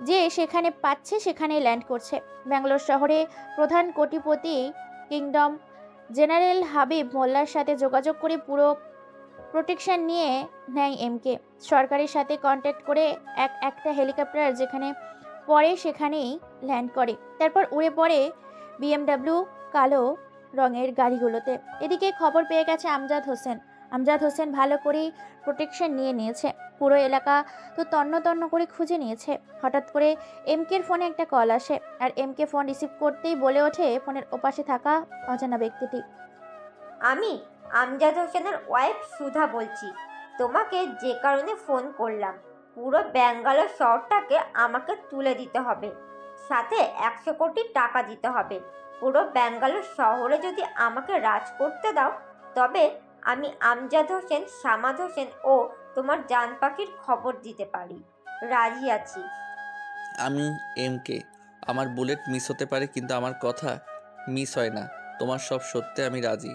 যে সেখানে পাচ্ছে সেখানেই ল্যান্ড করছে। ব্যাঙ্গালোর শহরে প্রধান কোটিপতি কিংডম জেনারেল হাবিব মোল্লার সাথে যোগাযোগ করে পুরো প্রোটেকশন নিয়ে নেয় এমকে। সরকারের সাথে কন্ট্যাক্ট করে একটা হেলিকপ্টার যেখানে পরে সেখানেই ল্যান্ড করে, তারপর উড়ে পড়ে BMW কালো রঙের গাড়িগুলোতে। এদিকে খবর পেয়ে গেছে আমজাদ হোসেন ভালো করেই প্রোটেকশন নিয়ে নিয়েছে। পুরো এলাকা তো তন্ন তন্ন করে খুঁজে নিয়েছে। হঠাৎ করে এমকের ফোনে একটা কল আসে, আর এমকে ফোন রিসিভ করতেই বলে ওঠে ফোনের ওপাশে থাকা অজানা ব্যক্তিটি। আমি আমজাদ হোসেনের ওয়াইফ সুধা বলছি। তোমাকে যে কারণে ফোন করলাম, পুরো ব্যাঙ্গালোর শহরটাকে আমাকে তুলে দিতে হবে, সাথে 100 কোটি টাকা দিতে হবে। পুরো ব্যাঙ্গালোর শহরে যদি আমাকে রাজ করতে দাও, তবে আমি আমজাদ হোসেন, সামাদ হোসেন ও তোমার জান পাখির খবর দিতে পারি। রাজি আছি। আমি এমকে। আমার বুলেট মিস হতে পারে, কিন্তু আমার কথা মিস হয় না। তোমার সব সত্যি আমি রাজি।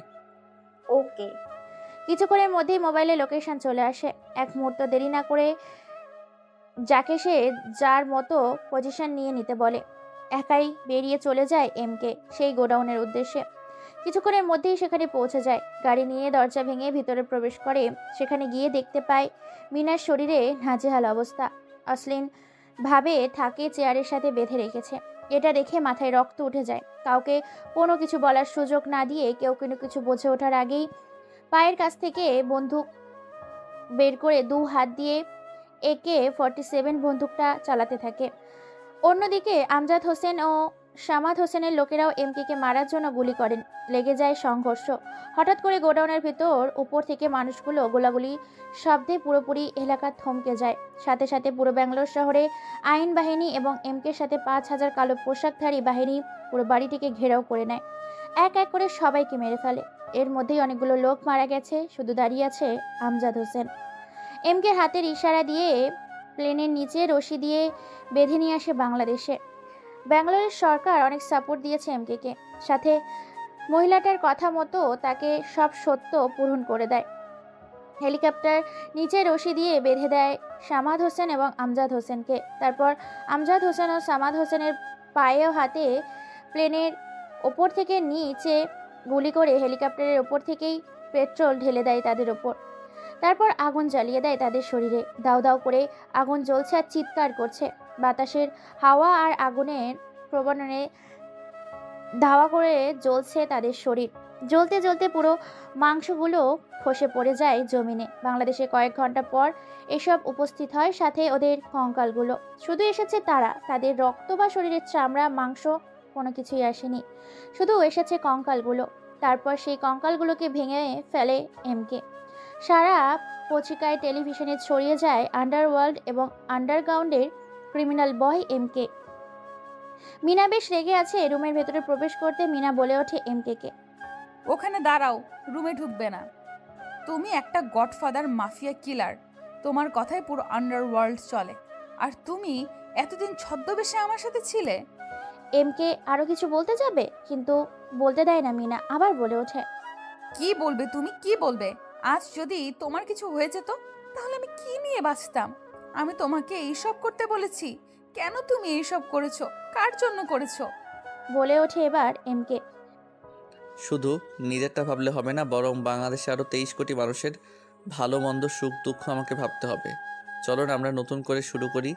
ওকে। কিছুক্ষণের মধ্যেই মোবাইলে লোকেশন চলে আসে। এক মুহূর্ত দেরি না করে যাকে সে যার মতো পজিশন নিয়ে নিতে বলে, একাই বেরিয়ে চলে যায় এমকে সেই গোডাউনের উদ্দেশ্যে। কিছুক্ষণের মধ্যেই সেখানে পৌঁছে যায়। গাড়ি নিয়ে দরজা ভেঙে ভিতরে প্রবেশ করে। সেখানে গিয়ে দেখতে পায় মিনার শরীরে নাজেহাল অবস্থা। অশ্লীল ভাবে থাকে চেয়ারের সাথে বেঁধে রেখেছে। এটা দেখে মাথায় রক্ত উঠে যায়। কাউকে কোনো কিছু বলার সুযোগ না দিয়ে কেউ কোনো কিছু বুঝে ওঠার আগেই পায়ের কাছ থেকে বন্দুক বের করে 2 হাত দিয়ে AK-47 বন্দুকটা চালাতে থাকে। অন্যদিকে আমজাদ হোসেন ও সামাদ হোসেনের লোকেরাও এমকে মারার জন্য গুলি করেন। লেগে যায় সংঘর্ষ। হঠাৎ করে গোডাউনের ভিতর উপর থেকে মানুষগুলো গোলাগুলি শব্দে পুরোপুরি এলাকা থমকে যায়। সাথে সাথে পুরো ব্যাঙ্গালোর শহরে আইন বাহিনী এবং এমকের সাথে 5,000 কালো পোশাকধারী বাহিনী পুরো বাড়িটিকে ঘেরাও করে নেয়। এক এক করে সবাইকে মেরে ফেলে। এর মধ্যেই অনেকগুলো লোক মারা গেছে, শুধু দাঁড়িয়ে আছে আমজাদ হোসেন। এমকে হাতের ইশারা দিয়ে প্লেনের নিচে রশি দিয়ে বেঁধে নিয়ে আসে বাংলাদেশে। ব্যাঙ্গালোরের সরকার অনেক সাপোর্ট দিয়েছে এমকে, সাথে মহিলাটার কথা মতো তাকে সব সত্য পূরণ করে দেয়। হেলিকপ্টার নিচে রশি দিয়ে বেঁধে দেয় সামাদ হোসেন এবং আমজাদ হোসেনকে। তারপর আমজাদ হোসেন ও সামাদ হোসেনের পায়ে ও হাতে প্লেনের ওপর থেকে নিচে গুলি করে হেলিকপ্টারের ওপর থেকেই পেট্রোল ঢেলে দেয় তাদের ওপর। তারপর আগুন জ্বালিয়ে দেয় তাদের শরীরে। দাউ দাউ করে আগুন জ্বলছে আর চিৎকার করছে। বাতাসের হাওয়া আর আগুনের প্রবণনে ধাওয়া করে জ্বলছে তাদের শরীর। জ্বলতে জ্বলতে পুরো মাংসগুলো খসে পড়ে যায় জমিনে। বাংলাদেশে কয়েক ঘন্টা পর এসব উপস্থিত হয়, সাথে ওদের কঙ্কালগুলো। শুধু এসেছে তারা, তাদের রক্ত বা শরীরের চামড়া মাংস কোনো কিছুই আসেনি, শুধু এসেছে কঙ্কালগুলো। তারপর সেই কঙ্কালগুলোকে ভেঙে ফেলে এমকে। সারা পত্রিকায় টেলিভিশনে ছড়িয়ে যায় আন্ডারওয়ার্ল্ড এবং আন্ডারগ্রাউন্ডের ক্রিমিনাল বয় এমকে। মিনা বেশ রেগে আছে। রুমের ভেতরে প্রবেশ করতে মিনা বলে ওঠে এমকে, ওখানে দাঁড়াও, রুমে ঢুকবে না। তুমি একটা গডফাদার মাফিয়া কিলার, তোমার কথায় পুরো আন্ডারওয়ার্ল্ড চলে। আর তুমি এতদিন ছদ্মবেশে আমার সাথে ছিলে। এমকে আরো কিছু বলতে যাবে, কিন্তু বলতে দেয় না মিনা। আবার বলে ওঠে, কি বলবে তুমি, কি বলবে? আজ যদি তোমার কিছু হয়ে যেত তাহলে আমি কি নিয়ে বাঁচতাম? আমি তোমাকে এইসব করতে বলেছি, কেন তুমি এইসব করেছো? কার জন্য করেছো? বলে ওঠে এবার এমকে। শুধু নিজেরটা ভাবলে হবে না, বরং বাংলাদেশে আরও 23 কোটি মানুষের ভালো মন্দ সুখ দুঃখ আমাকে ভাবতে হবে। চলো না আমরা নতুন করে শুরু করি।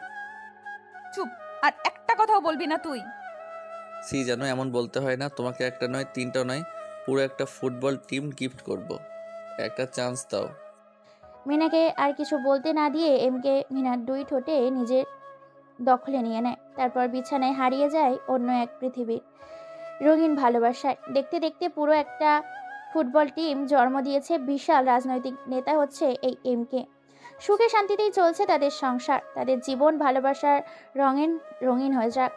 চুপ, আর একটা কথাও বলবি না তুই। যেন এমন বলতে হয় না। তোমাকে একটা নয়, তিনটা নয়, পুরো একটা ফুটবল টিম গিফট করব। একটা চান্স দাও। মিনাকে আর কিছু বলতে না দিয়ে এমকে মিনার দুই ঠোঁটে নিজের দখলে নিয়ে নেয়। তারপর বিছানায় হারিয়ে যায় অন্য এক পৃথিবীর রঙিন ভালোবাসায়। দেখতে দেখতে পুরো একটা ফুটবল টিম জন্ম দিয়েছে। বিশাল রাজনৈতিক নেতা হচ্ছে এই এমকে। সুখে শান্তিতেই চলছে তাদের সংসার। তাদের জীবন ভালোবাসার রঙিন রঙিন হয়ে যাক।